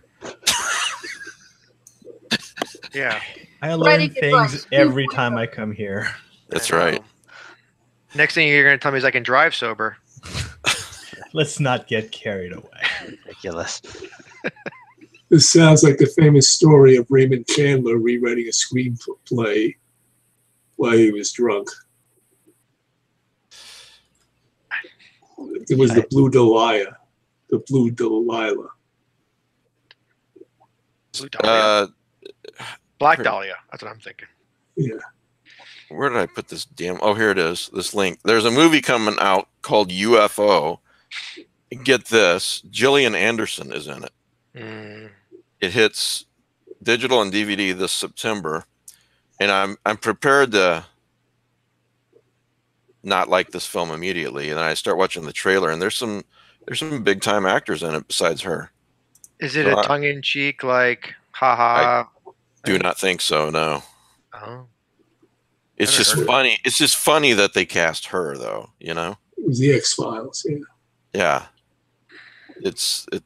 Yeah. I learn Writing things advice. every time I come here. That's I know. right. Next thing you're going to tell me is I can drive sober. Let's not get carried away. Ridiculous. This sounds like the famous story of Raymond Chandler rewriting a screenplay while he was drunk. It was the Blue Dahlia. The Blue Delilah. Blue Dahlia. Black pretty- Dahlia. That's what I'm thinking. Yeah. Where did I put this damn? Oh, here it is. This link. There's a movie coming out called UFO. Get this. Gillian Anderson is in it. Mm. It hits digital and DVD this September, and I'm prepared to not like this film immediately. And then I start watching the trailer, and there's some big time actors in it besides her. Is it So a tongue-in-cheek, like, haha? Do not think so. No. Oh. It's Never just heard of it. funny. It's just funny that they cast her, though. You know? It was the X-Files, yeah. Yeah.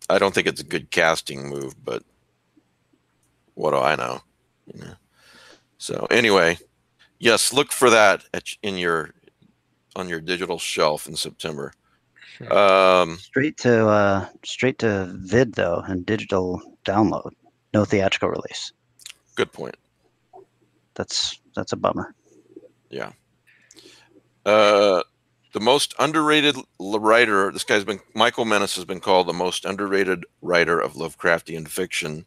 I don't think it's a good casting move, but what do I know? You know? So anyway, yes, look for that on your digital shelf in September. Straight to vid though, and digital download. No theatrical release. Good point. That's a bummer. Yeah. The most underrated writer. Michael Menace has been called the most underrated writer of Lovecraftian fiction.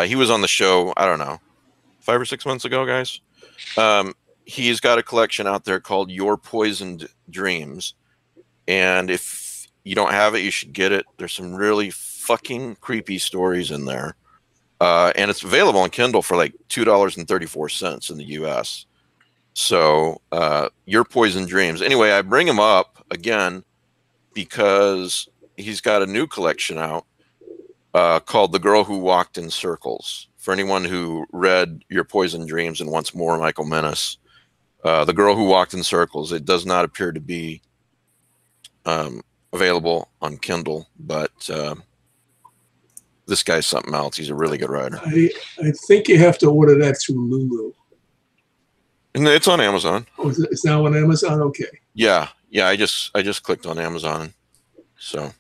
He was on the show, I don't know, 5 or 6 months ago, guys. He's got a collection out there called Your Poisoned Dreams. And if you don't have it, you should get it. There's some really fucking creepy stories in there. And it's available on Kindle for like $2.34 in the US. So, Your Poisoned Dreams. Anyway, I bring him up again because he's got a new collection out called The Girl Who Walked in Circles. For anyone who read Your Poisoned Dreams and wants more Michael Menace, The Girl Who Walked in Circles, it does not appear to be available on Kindle, but this guy's something else. He's a really good writer. I think you have to order that through Lulu. And it's on Amazon. Oh, it's now on Amazon? Okay. Yeah. I just clicked on Amazon. So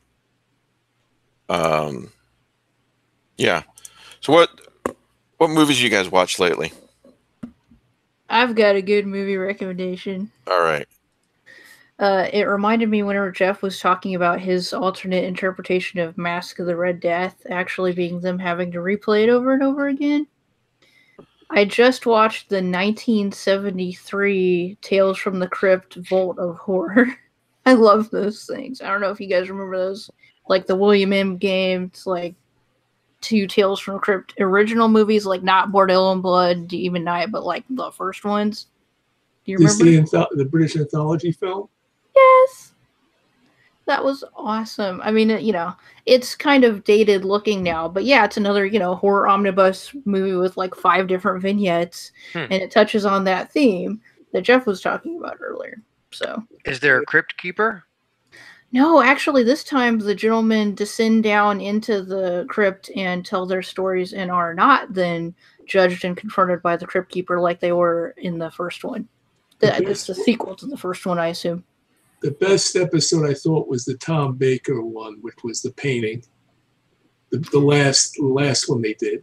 yeah. So what movies you guys watched lately? I've got a good movie recommendation. All right. It reminded me whenever Jeff was talking about his alternate interpretation of Mask of the Red Death actually being them having to replay it over and over again. I just watched the 1973 Tales from the Crypt Vault of Horror. I love those things. I don't know if you guys remember those. Like the William M. games, like 2 Tales from the Crypt original movies, like not Bordello and Blood, Demon Night, but like the first ones. Do you This remember? the British anthology film? Yes. That was awesome. I mean, it's kind of dated looking now, but yeah, it's another, horror omnibus movie with like 5 different vignettes, and it touches on that theme that Jeff was talking about earlier. So, Is there a crypt keeper? no, actually, this time the gentlemen descend down into the crypt and tell their stories and are not then judged and confronted by the crypt keeper like they were in the first one. It's the sequel to the first one, I assume. The best episode I thought was the Tom Baker one, which was the painting. The last one they did.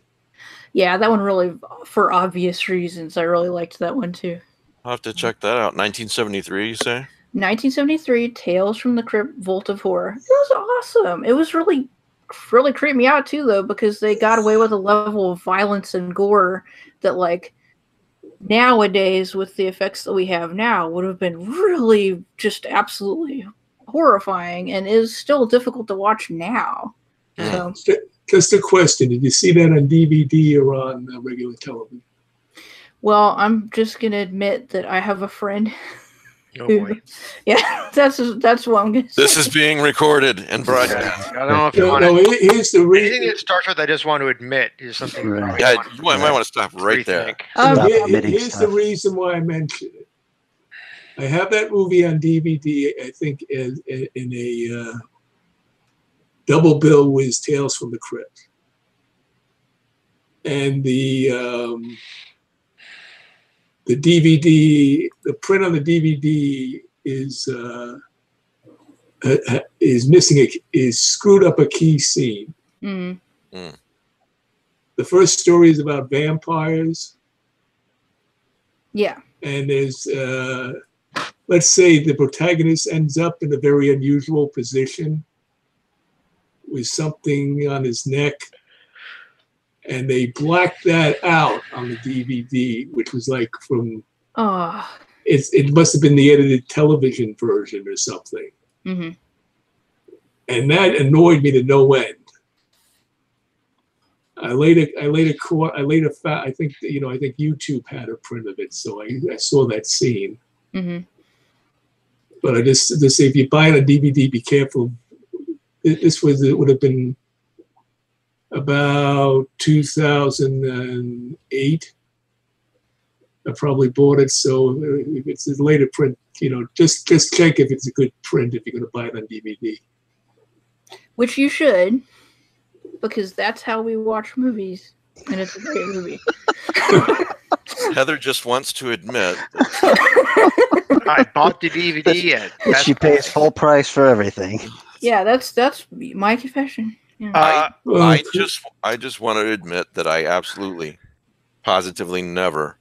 Yeah, that one really, for obvious reasons, I really liked that one too. I'll have to check that out. 1973, you say? 1973, Tales from the Crypt Vault of Horror. It was awesome. It was really creeped me out too, though, because they got away with a level of violence and gore that, like, nowadays with the effects that we have now would have been really just absolutely horrifying, and is still difficult to watch now. So, Just a question: did you see that on DVD or on regular television? well, I'm just gonna admit that I have a friend Oh boy. Yeah, that's what I'm gonna say. This is being recorded and broadcast. I don't know if you want No, to. here's the Anything reason. that starts with I just want to admit is something. Right. Yeah, you might want to stop right there. rethink. Stop Here's omitting the stuff. reason why I mentioned it. I have that movie on DVD, I think, in a double bill with Tales from the Crypt. And the DVD, the print on the DVD is missing, is screwed up a key scene. Mm. The first story is about vampires. Yeah. And there's, let's say the protagonist ends up in a very unusual position with something on his neck. And they blacked that out on the DVD, which was like from, it must have been the edited television version or something. Mm-hmm. And that annoyed me to no end. I think YouTube had a print of it, so I saw that scene. Mm-hmm. But I just say, if you buy it on DVD, be careful. It would have been about 2008. I probably bought it, so if it's a later print, just check if it's a good print if you're going to buy it on DVD. Which you should, because that's how we watch movies, and it's a great movie. Heather just wants to admit I bought the DVD at She pays full price for everything. Yeah, that's my confession. Yeah. I just want to admit that I absolutely, positively never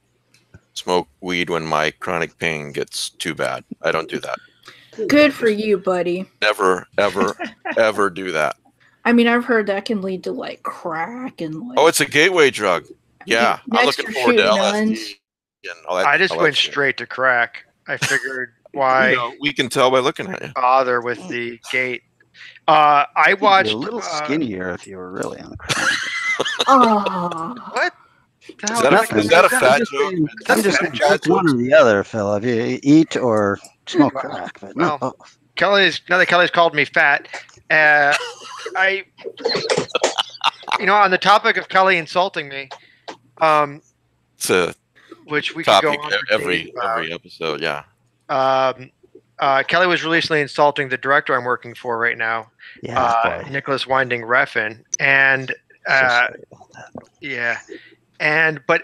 smoke weed when my chronic pain gets too bad. I don't do that. Good for you, buddy. Never, ever, ever do that. I mean, I've heard that can lead to like crack and like. Oh, it's a gateway drug. Yeah, I'm looking forward to LSD and all that. I just all that went shit. straight to crack. I figured why We can tell by looking at you. bother with the gate. I watched You're a little skinnier if you were really on the crack. What? Is that a fat joke? I'm just it's one or the other, Phil. If you eat or smoke crack. But Well, no. now that Kelly's called me fat, on the topic of Kelly insulting me, It's a which we could go topic on for every days about. episode. Yeah. Kelly was recently insulting the director I'm working for right now, Yeah, boy. Nicholas Winding Refn, and So sorry about that. yeah, and but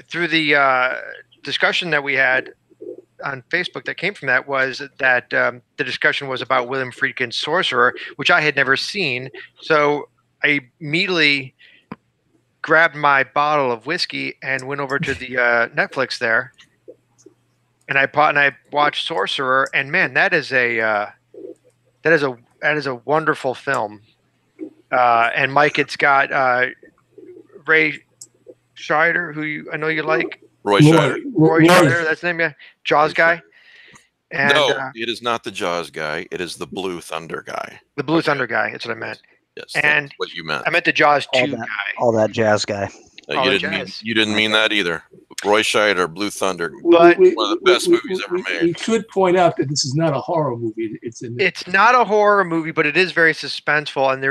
through the discussion that we had on Facebook that came from that was that the discussion was about William Friedkin's Sorcerer, which I had never seen. So I immediately grabbed my bottle of whiskey and went over to the Netflix there, and I watched Sorcerer, and man, that is a wonderful film. And Mike, it's got Ray Scheider, who I know you like. Roy Scheider. Roy Scheider, that's the name, yeah. Jaws guy. And, No, it is not the Jaws guy. It is the Blue Thunder guy. the Blue Thunder guy. That's what I meant. Yes, And that's what you meant. I meant the Jaws 2 All that- guy. All that jazz guy. all You the didn't mean jazz. you didn't mean that either. Roy Scheider, Blue Thunder. But- One of the best movies ever made. We should point out that this is not a horror movie. It's not a horror movie, but it is very suspenseful, and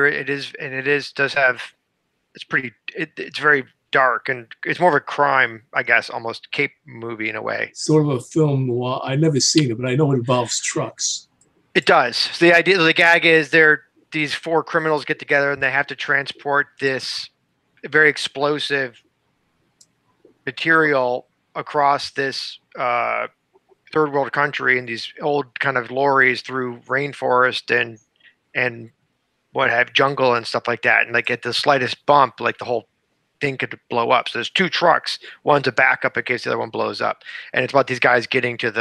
it's very dark, and it's more of a crime, I guess, almost cape movie in a way. sort of a film noir. I've never seen it, but I know it involves trucks. It does. So the gag is these four criminals get together and they have to transport this very explosive material across this third world country in these old kind of lorries through rainforest and what have jungle and stuff like that. And like at the slightest bump, like the whole thing could blow up. So there's two trucks. One's a backup in case the other one blows up. And it's about these guys getting to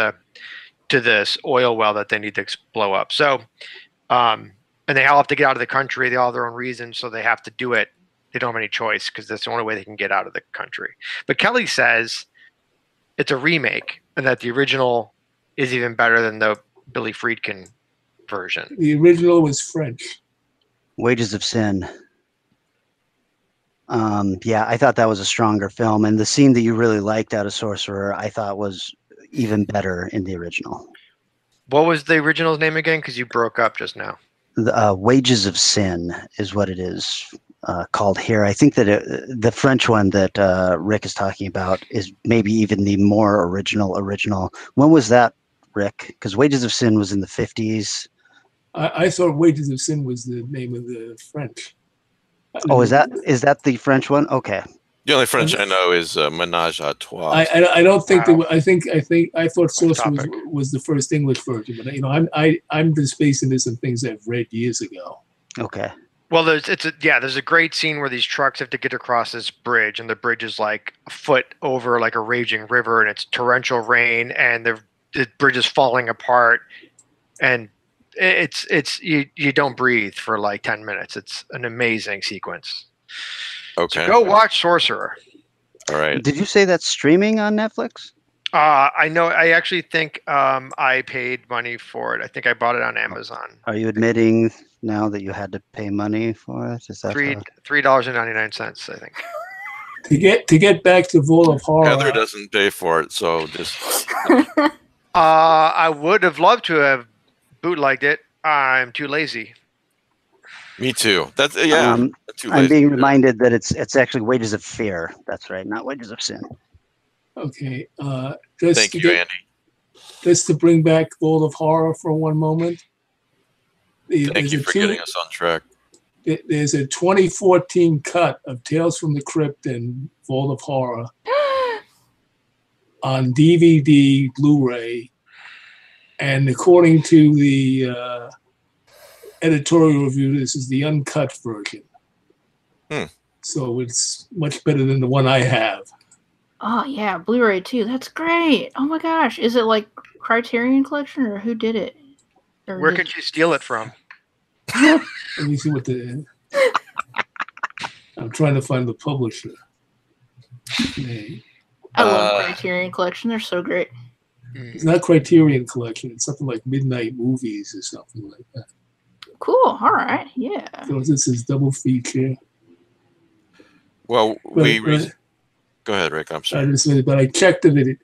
this oil well that they need to blow up. So, and they all have to get out of the country. They all have their own reasons, so they have to do it. They don't have any choice because that's the only way they can get out of the country. But Kelly says it's a remake and that the original is even better than the Billy Friedkin version. The original was French. Wages of Sin. Yeah, I thought that was a stronger film, and the scene that you really liked out of Sorcerer, I thought was even better in the original. What was the original name again? Because you broke up just now. The Wages of Sin is what it is called here. I think that the French one that Rick is talking about is maybe even the more original. When was that, Rick? Because Wages of Sin was in the 50s. I thought Wages of Sin was the name of the French. Oh, is that the French one? Okay. The only French I know is Menage a Trois. I don't think Wow. I thought Sorcerer topic. was the first English version, but I'm just basing this on things I've read years ago. Okay. Well, there's a great scene where these trucks have to get across this bridge, and the bridge is like a foot over like a raging river, and it's torrential rain, and the bridge is falling apart, and it's you don't breathe for like 10 minutes. It's an amazing sequence. Okay. So go watch Sorcerer. All right. Did you say that's streaming on Netflix? I know. I actually think I paid money for it. I think I bought it on Amazon. Are you admitting now that you had to pay money for it? Is that $3.99, I think. To get back to Vault of Horror, Heather doesn't pay for it, so just I would have loved to have bootlegged it. I'm too lazy. me too. That's too I'm lazy. being reminded that it's actually Wages of Fear. That's right, not Wages of Sin. okay. Thank you, Andy. Just to bring back Vault of Horror for one moment. Thank you for getting us on track. There's a 2014 cut of Tales from the Crypt and Vault of Horror on DVD, Blu-ray, and according to the editorial review, this is the uncut version. So it's much better than the one I have. Oh yeah, Blu-ray too. That's great. Oh my gosh, is it like Criterion Collection or who did it? Or Where could you steal it from? Let me see what the. I'm trying to find the publisher. name. I love Criterion Collection. They're so great. It's not Criterion Collection. It's something like Midnight Movies or something like that. Cool. All right. Yeah. So this is double feature. Well, But, go ahead, Rick. I'm I sorry. but I checked that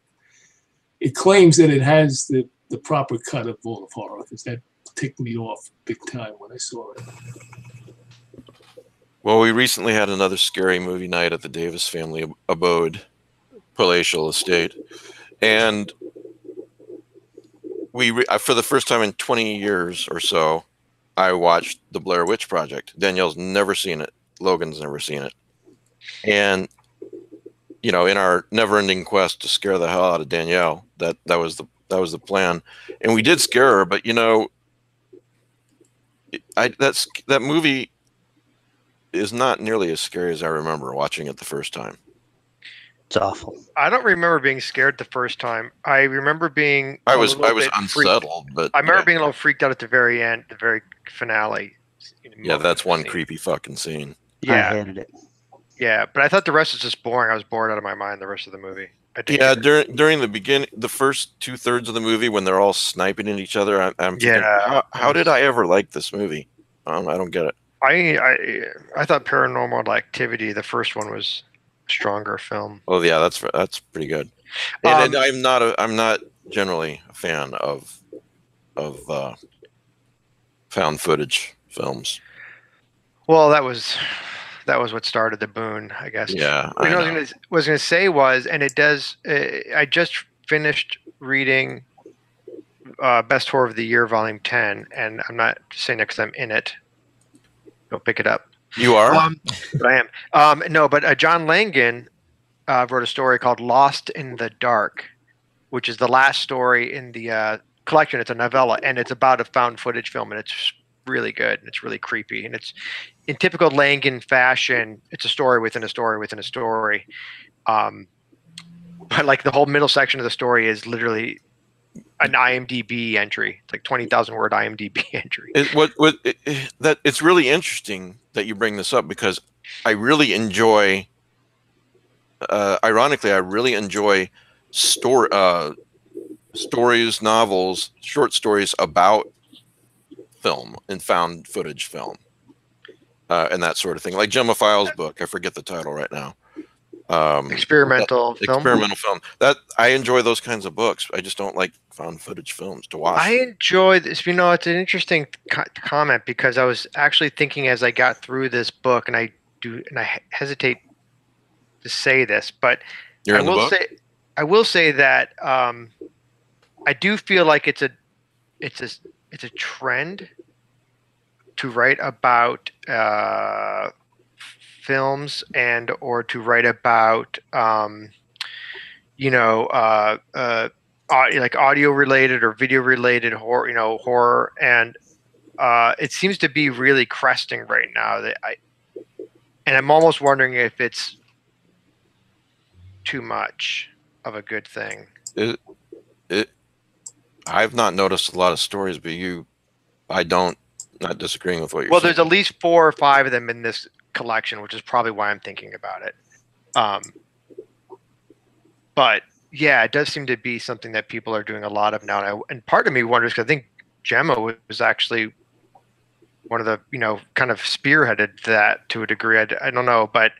it claims that it has the proper cut of Vault of Horror, because that ticked me off big time when I saw it. Well, we recently had another scary movie night at the Davis family abode, palatial estate, and for the first time in 20 years or so, I watched The Blair Witch Project. Danielle's never seen it. Logan's never seen it. And, in our never-ending quest to scare the hell out of Danielle, that was the plan. And we did scare her, but, that movie is not nearly as scary as I remember watching it the first time. It's awful. I don't remember being scared the first time. I remember being I was unsettled, but I remember being a little freaked out at the very end, the very finale. Yeah, that's one creepy fucking scene. Yeah, I hated it. Yeah, but I thought the rest was just boring. I was bored out of my mind the rest of the movie. Yeah, during the beginning, the first 2/3 of the movie when they're all sniping at each other, I'm thinking, how did I ever like this movie? I don't get it. I thought Paranormal Activity, the first one, was a stronger film. Oh yeah, that's pretty good. And I'm not generally a fan of found footage films. Well, that was what started the boon, I guess. Yeah, what I was going to say was, and it does. I just finished reading Best Horror of the Year, Volume 10, and I'm not saying that because I'm in it. Go pick it up. You are? But I am. No, but John Langan wrote a story called Lost in the Dark, which is the last story in the collection. It's a novella, and it's about a found footage film, and it's really good, and it's really creepy, and it's in typical Langan fashion. It's a story within a story within a story. But like the whole middle section of the story is literally an IMDb entry. It's like 20,000 word IMDb entry. It's really interesting that you bring this up, because I really enjoy. Ironically, I really enjoy stories, novels, short stories about film and found footage film, and that sort of thing. Like Gemma Files' book, I forget the title right now. Experimental film. Experimental film. That I enjoy those kinds of books. I just don't like found footage films to watch. I enjoy this. You know, it's an interesting comment because I was actually thinking as I got through this book, and I hesitate to say this, but You're in the book? I will say that I do feel like it's a trend to write about films and or to write about like audio related or video related horror, and it seems to be really cresting right now. And I'm almost wondering if it's too much of a good thing. I've not noticed a lot of stories, but not disagreeing with what you're saying. Well, there's at least 4 or 5 of them in this collection, which is probably why I'm thinking about it. But yeah, it does seem to be something that people are doing a lot of now. And part of me wonders, because I think Gemma was actually one of the, kind of spearheaded that to a degree. I don't know, but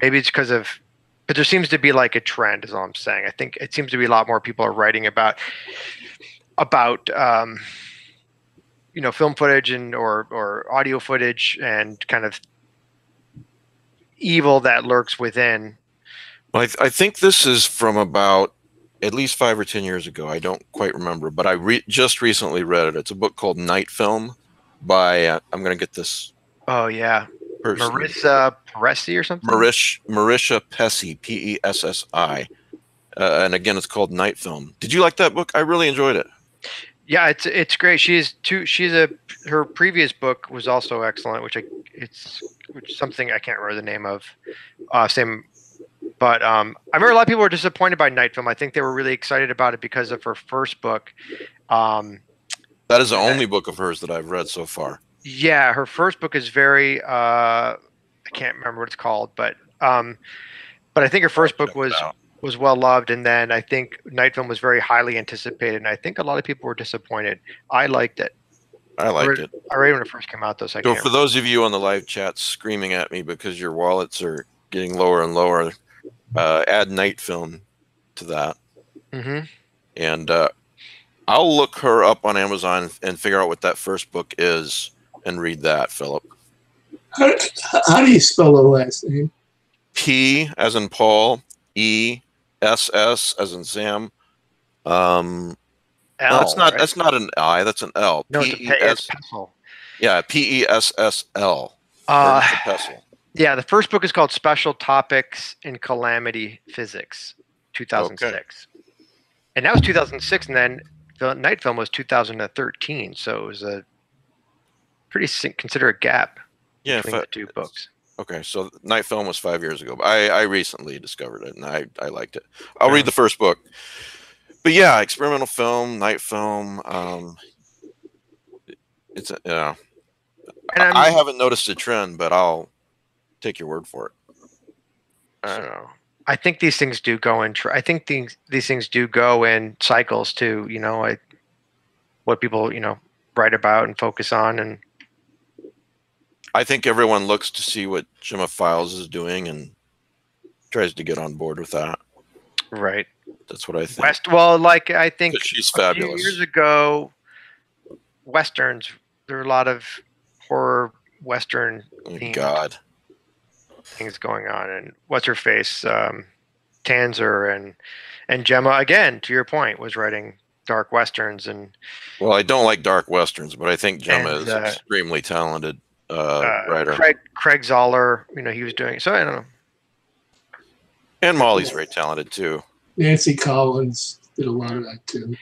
maybe it's because of, but there seems to be like a trend is all I'm saying. I think it seems to be a lot more people are writing about film footage or audio footage and kind of evil that lurks within. Well, I think this is from about at least 5 or 10 years ago. I don't quite remember, but I just recently read it. It's a book called Night Film by I'm going to get this. Oh yeah, person. Marissa Pessi or something. Marisha Pessi, Pessi, and again, it's called Night Film. Did you like that book? I really enjoyed it. Yeah, it's great. Her previous book was also excellent, which something I can't remember the name of. But I remember a lot of people were disappointed by Night Film. I think they were really excited about it because of her first book. That is the only book of hers that I've read so far. Yeah, her first book is very I can't remember what it's called, but I think her first book was well loved, and then I think Night Film was very highly anticipated, and I think a lot of people were disappointed. I liked it. I liked it. I read it when it first came out, though. So for those of you on the live chat screaming at me because your wallets are getting lower and lower, add Night Film to that. Mm-hmm. And I'll look her up on Amazon and figure out what that first book is and read that, Philip. How do you spell her last name? P as in Paul, E-S-S as in Sam. L, that's not an I, that's an L. No, it's Pessel. Yeah, P-E-S-S-L. Yeah, the first book is called Special Topics in Calamity Physics, 2006. Okay. And that was 2006, and then the Night Film was 2013, so it was a pretty considerate gap between the 2 books. Okay, so Night Film was 5 years ago. I recently discovered it, and I liked it. I'll read the first book. But yeah, experimental film, Night Film. I haven't noticed a trend, but I'll take your word for it. I don't know. I think these things do go in. I think these things do go in cycles too. What people write about and focus on, and I think everyone looks to see what Gemma Files is doing and tries to get on board with that. Right. That's what I think. I think she's fabulous. A few years ago, Westerns. There were a lot of horror Western themed things going on, and what's her face, Tanzer and Gemma, again, to your point, was writing dark Westerns. And well, I don't like dark Westerns, but I think Gemma is extremely talented writer. Craig Zoller, he was doing so. I don't know. And Molly's very talented too. Nancy Collins did a lot of that too.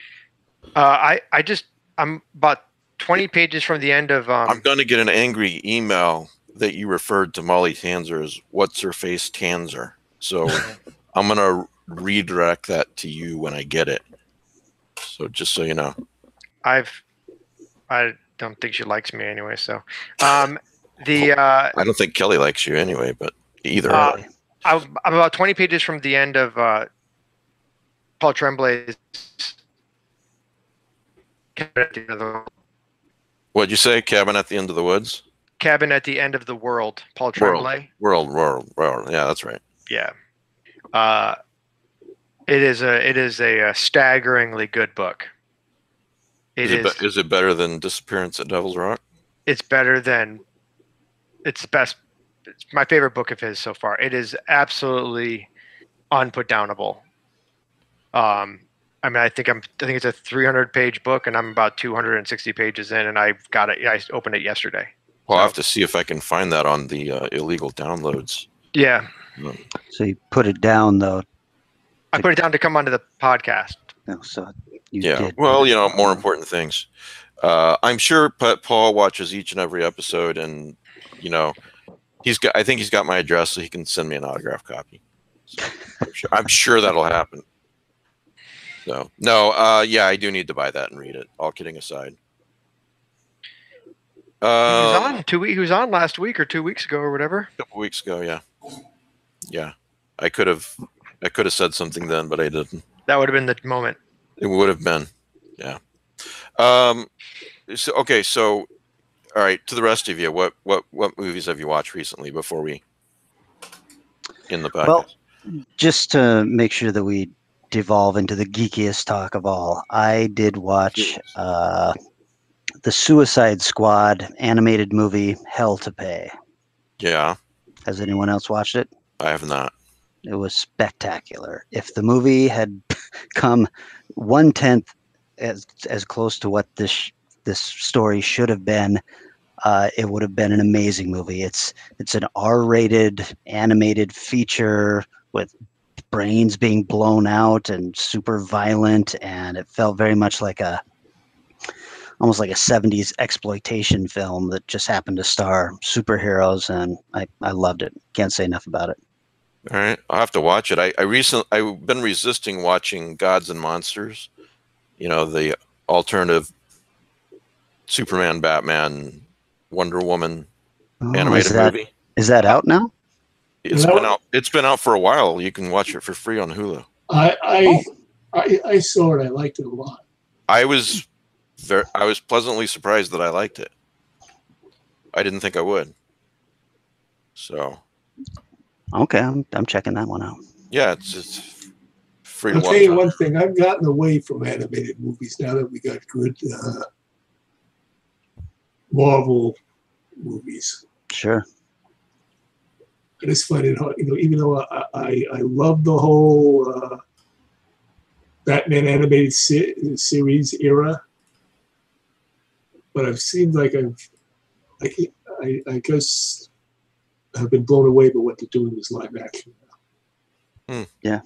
I'm about 20 pages from the end of. I'm going to get an angry email that you referred to Molly Tanzer as what's her face Tanzer. So I'm going to redirect that to you when I get it. So just so you know. I don't think she likes me anyway. So I don't think Kelly likes you anyway, but either way. I'm about 20 pages from the end of Paul Tremblay's Cabin at the End of the World. What'd you say? Cabin at the End of the Woods? Cabin at the End of the World, Paul Tremblay. World. Yeah, that's right. Yeah. It is a staggeringly good book. Is it better than Disappearance at Devil's Rock? It's better than. It's best. It's my favorite book of his so far. It is absolutely unputdownable. I mean, I think it's a 300-page book, and I'm about 260 pages in, and I've got it. I opened it yesterday. Well, I'll have to see if I can find that on the illegal downloads. Yeah. So you put it down though. I put it down to come onto the podcast. No, so you Yeah. did. Well, more important things. I'm sure Paul watches each and every episode, and I think he's got my address, so he can send me an autograph copy. So I'm sure that'll happen. So no, yeah, I do need to buy that and read it. All kidding aside. He was on 2 weeks. He was on last week or 2 weeks ago or whatever. A couple weeks ago, yeah. Yeah, I could have said something then, but I didn't. That would have been the moment. It would have been, yeah. So all right. To the rest of you, what movies have you watched recently before we end the podcast? Well, just to make sure that we devolve into the geekiest talk of all, I did watch the Suicide Squad animated movie Hell to Pay. Yeah. Has anyone else watched it? I have not. It was spectacular. If the movie had come 1/10 as close to what this story should have been, it would have been an amazing movie. It's an R-rated animated feature with brains being blown out and super violent, and it felt very much like almost like a 70s exploitation film that just happened to star superheroes, and I loved it. Can't say enough about it. All right, I'll have to watch it. I've been resisting watching Gods and Monsters, the alternative Superman, Batman, Wonder Woman animated movie. Is that out now? It's been out for a while. You can watch it for free on Hulu. I saw it. I liked it a lot. I was pleasantly surprised that I liked it. I didn't think I would. So. Okay, I'm checking that one out. Yeah, it's free to watch. I'll tell you one thing. I've gotten away from animated movies now that we got good Marvel movies. Sure. I just find it hard, even though I love the whole Batman animated series era, but I've seemed like I guess I've been blown away by what they're doing with live action now. Yeah.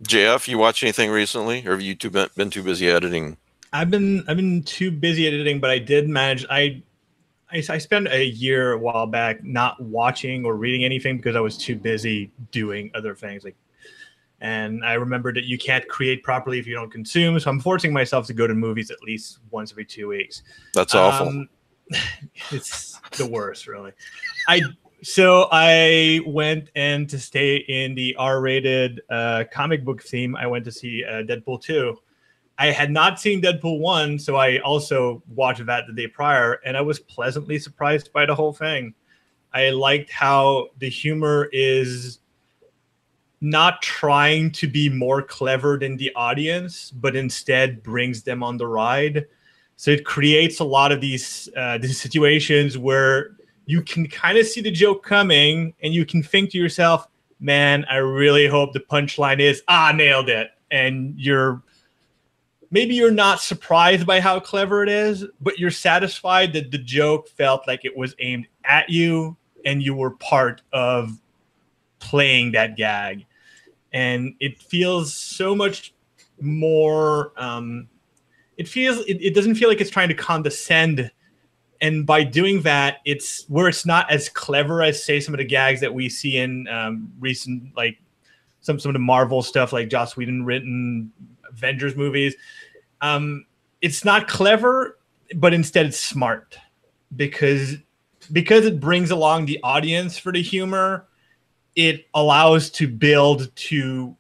JF, you watch anything recently, or have you been too busy editing? I've been too busy editing, but I did manage. I spent a year a while back not watching or reading anything because I was too busy doing other things. And I remembered that you can't create properly if you don't consume. So I'm forcing myself to go to movies at least once every 2 weeks. That's awful. It's the worst, really. So I went and to stay in the R-rated comic book theme, I went to see Deadpool 2. I had not seen Deadpool 1, so I also watched that the day prior, and I was pleasantly surprised by the whole thing. I liked how the humor is not trying to be more clever than the audience, but instead brings them on the ride. So it creates a lot of these situations where you can kind of see the joke coming, and you can think to yourself, man, I really hope the punchline is, nailed it. And maybe you're not surprised by how clever it is, but you're satisfied that the joke felt like it was aimed at you and you were part of playing that gag. And it feels so much more, it doesn't feel like it's trying to condescend. And by doing that, it's not as clever as, say, some of the gags that we see in recent, like some of the Marvel stuff, like Joss Whedon written Avengers movies. It's not clever, but instead it's smart because it brings along the audience for the humor. It allows to build to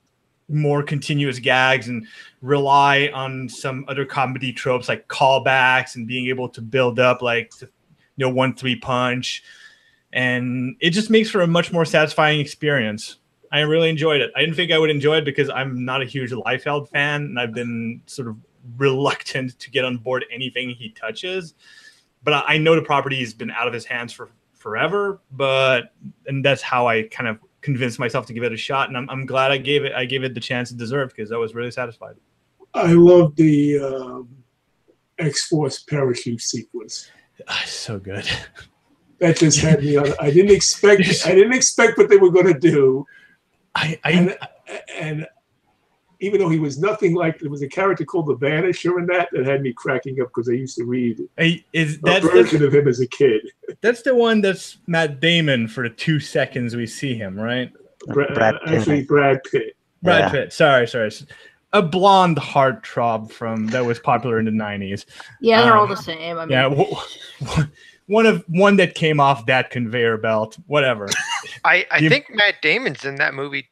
more continuous gags and rely on some other comedy tropes like callbacks and being able to build up 1-3 punch, and it just makes for a much more satisfying experience. I really enjoyed it. I didn't think I would enjoy it because I'm not a huge Liefeld fan, and I've been sort of reluctant to get on board anything he touches. But I know the property has been out of his hands for forever. And that's how I kind of convinced myself to give it a shot. And I'm glad I gave it the chance it deserved, because I was really satisfied. I love the X-Force parachute sequence. So good. That just had me on. I didn't expect what they were going to do. And even though he was nothing like, there was a character called the Vanisher in that had me cracking up, because I used to read a version of him as a kid. That's the one that's Matt Damon for the 2 seconds we see him, right? Brad Pitt. Brad Pitt. Sorry. A blonde heartthrob that was popular in the 90s. Yeah, they're all the same. I mean, yeah, one that came off that conveyor belt. Whatever. I think Matt Damon's in that movie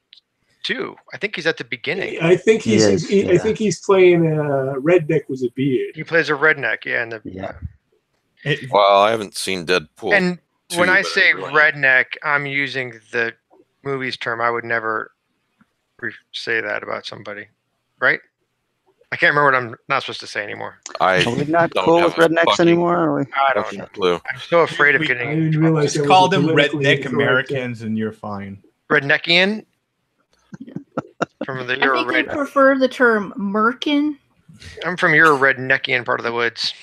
too. I think he's at the beginning. I think he's playing a redneck with a beard. He plays a redneck, Well, I haven't seen Deadpool. And when I say redneck, I'm using the movie's term. I would never say that about somebody, right? I can't remember what I'm not supposed to say anymore. Are we not cool with rednecks anymore? I don't know. I'm so afraid of getting. I didn't realize. Just call them redneck Americans, and you're fine. Redneckian. I think I prefer the term merkin. I'm from your redneckian part of the woods.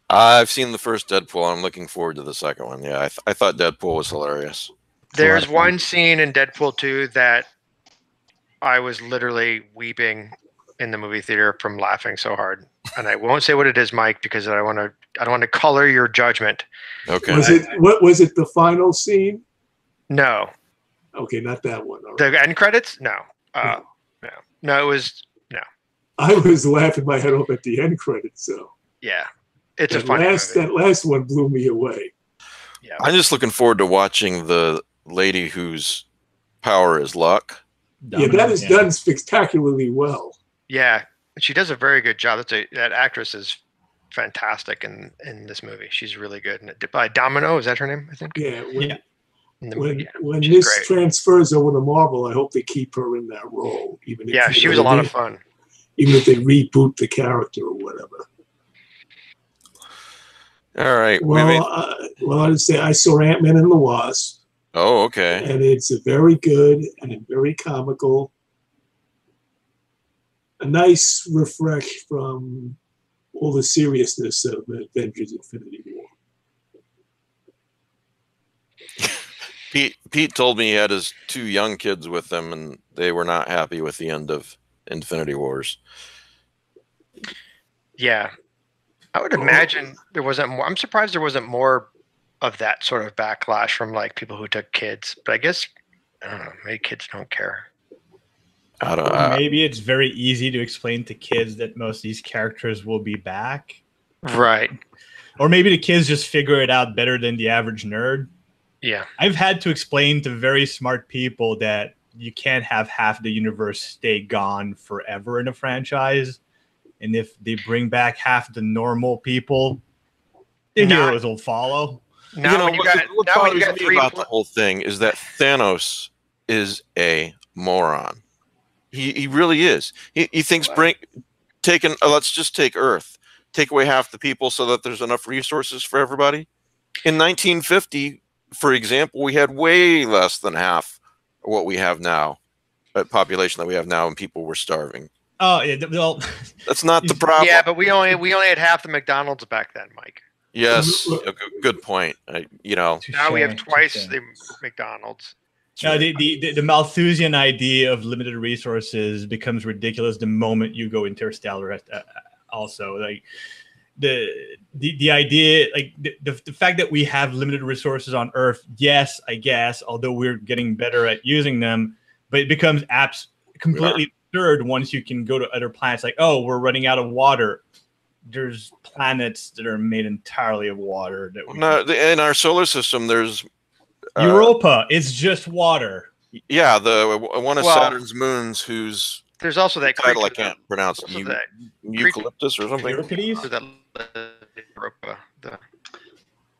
I've seen the first Deadpool. I'm looking forward to the second one. Yeah, I thought Deadpool was hilarious. There's one scene in Deadpool 2 that I was literally weeping in the movie theater from laughing so hard, and I won't say what it is, Mike, because I don't want to color your judgment. Okay. Was it the final scene? No. Okay, not that one. All right. The end credits? No. No, it was no. I was laughing my head off at the end credits, so. Yeah. It's a funny movie. That last one blew me away. Yeah. I'm just looking forward to watching the lady whose power is luck. That is done spectacularly well. Yeah, she does a very good job. That actress is fantastic in this movie. She's really good. Domino, is that her name? I think. Yeah. When this transfers over to Marvel, I hope they keep her in that role. She was a lot of fun. Even if they reboot the character or whatever. All right. Well, I'd say I saw Ant-Man and the Wasp. Oh, okay. And it's very good and very comical. A nice refresh from all the seriousness of Avengers: Infinity War. Pete told me he had his 2 young kids with him, and they were not happy with the end of Infinity Wars. Yeah. I would imagine there wasn't more. I'm surprised there wasn't more of that sort of backlash from like people who took kids. But I guess, I don't know, maybe kids don't care. I don't know. Maybe it's very easy to explain to kids that most of these characters will be back. Right. Or maybe the kids just figure it out better than the average nerd. Yeah. I've had to explain to very smart people that you can't have half the universe stay gone forever in a franchise. And if they bring back half the normal people, the heroes will follow. What bothers me about the whole thing is that Thanos is a moron. He really is. He thinks let's just take Earth, take away half the people so that there's enough resources for everybody. In 1950, for example, we had way less than half of what we have now, the population that we have now, and people were starving. Oh, yeah. Well, that's not the problem. Yeah, but we only had half the McDonald's back then, Mike. Yes, good point. Now we have twice the McDonald's. The Malthusian idea of limited resources becomes ridiculous the moment you go interstellar. Also, like the idea, like the fact that we have limited resources on Earth, yes, I guess, although we're getting better at using them, but it becomes completely absurd once you can go to other planets. Like, oh, we're running out of water. There's planets that are made entirely of water. In our solar system, there's Europa. It's just water. Yeah, one of Saturn's moons. There's also that title I can't pronounce. Eucalyptus or something. Europa.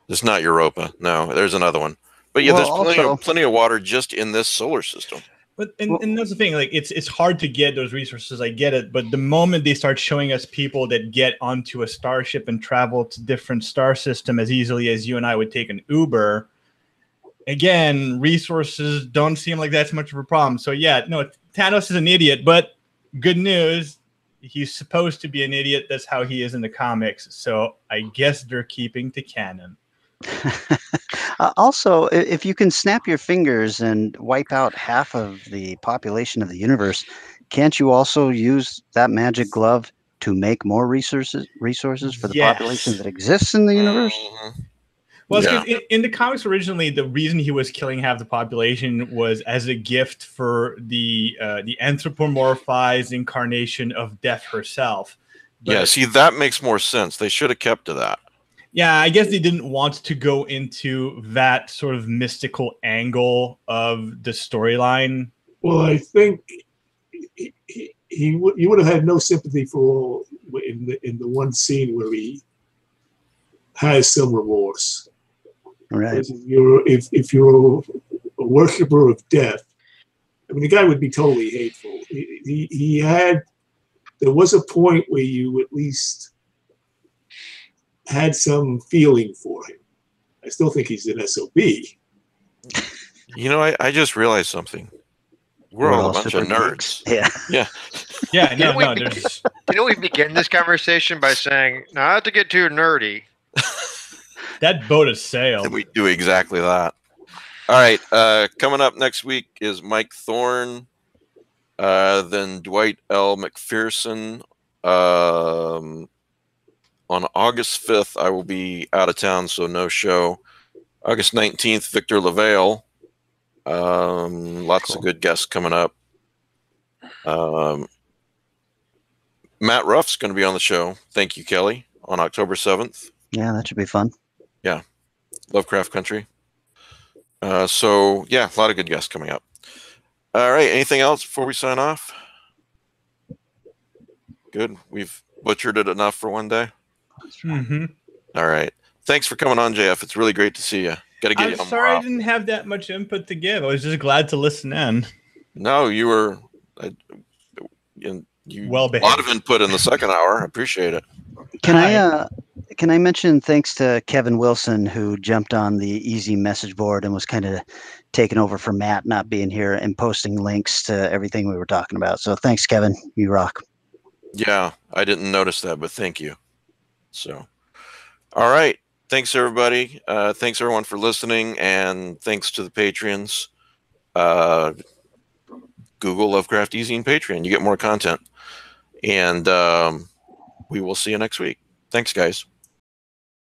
It's not Europa. No, there's another one. But yeah, there's plenty of water just in this solar system. But and that's the thing, like it's hard to get those resources. I get it, but the moment they start showing us people that get onto a starship and travel to different star system as easily as you and I would take an Uber, again, resources don't seem like that's much of a problem. So yeah, no, Thanos is an idiot, but good news, he's supposed to be an idiot. That's how he is in the comics. So I guess they're keeping to canon. Also, if you can snap your fingers and wipe out half of the population of the universe, can't you also use that magic glove to make more resources for the population that exists in the universe? Well, it's 'cause in the comics originally, the reason he was killing half the population was as a gift for the anthropomorphized incarnation of Death herself. But, yeah, see, that makes more sense. They should have kept to that. Yeah, I guess they didn't want to go into that sort of mystical angle of the storyline. Well, I think you would have had no sympathy for all in the one scene where he has some remorse. Right. If you're a worshiper of death, I mean, the guy would be totally hateful. There was a point where you at least had some feeling for him. I still think he's an SOB. You know, I just realized something. We're all a bunch of nerds. Yeah. Didn't we begin this conversation by saying not to get too nerdy? That boat has sailed. And we do exactly that. All right. Coming up next week is Mike Thorne, then Dwight L. McPherson. On August 5th, I will be out of town, so no show. August 19th, Victor LaValle. Lots of good guests coming up. Matt Ruff's going to be on the show. Thank you, Kelly, on October 7th. Yeah, that should be fun. Yeah. Lovecraft Country. So, yeah, a lot of good guests coming up. All right. Anything else before we sign off? Good. We've butchered it enough for one day. Mm-hmm. All right. Thanks for coming on, JF. It's really great to see you. Got to get you on. I'm sorry I didn't have that much input to give. I was just glad to listen in. No, you were. You well behaved. A lot of input in the second hour. I appreciate it. Can I mention thanks to Kevin Wilson, who jumped on the eZine message board and was kind of taking over for Matt not being here and posting links to everything we were talking about. So thanks, Kevin. You rock. Yeah, I didn't notice that, but thank you. So, all right. Thanks, everybody. Thanks, everyone, for listening, and thanks to the Patreons. Google Lovecraft eZine Patreon. You get more content. And we will see you next week. Thanks, guys.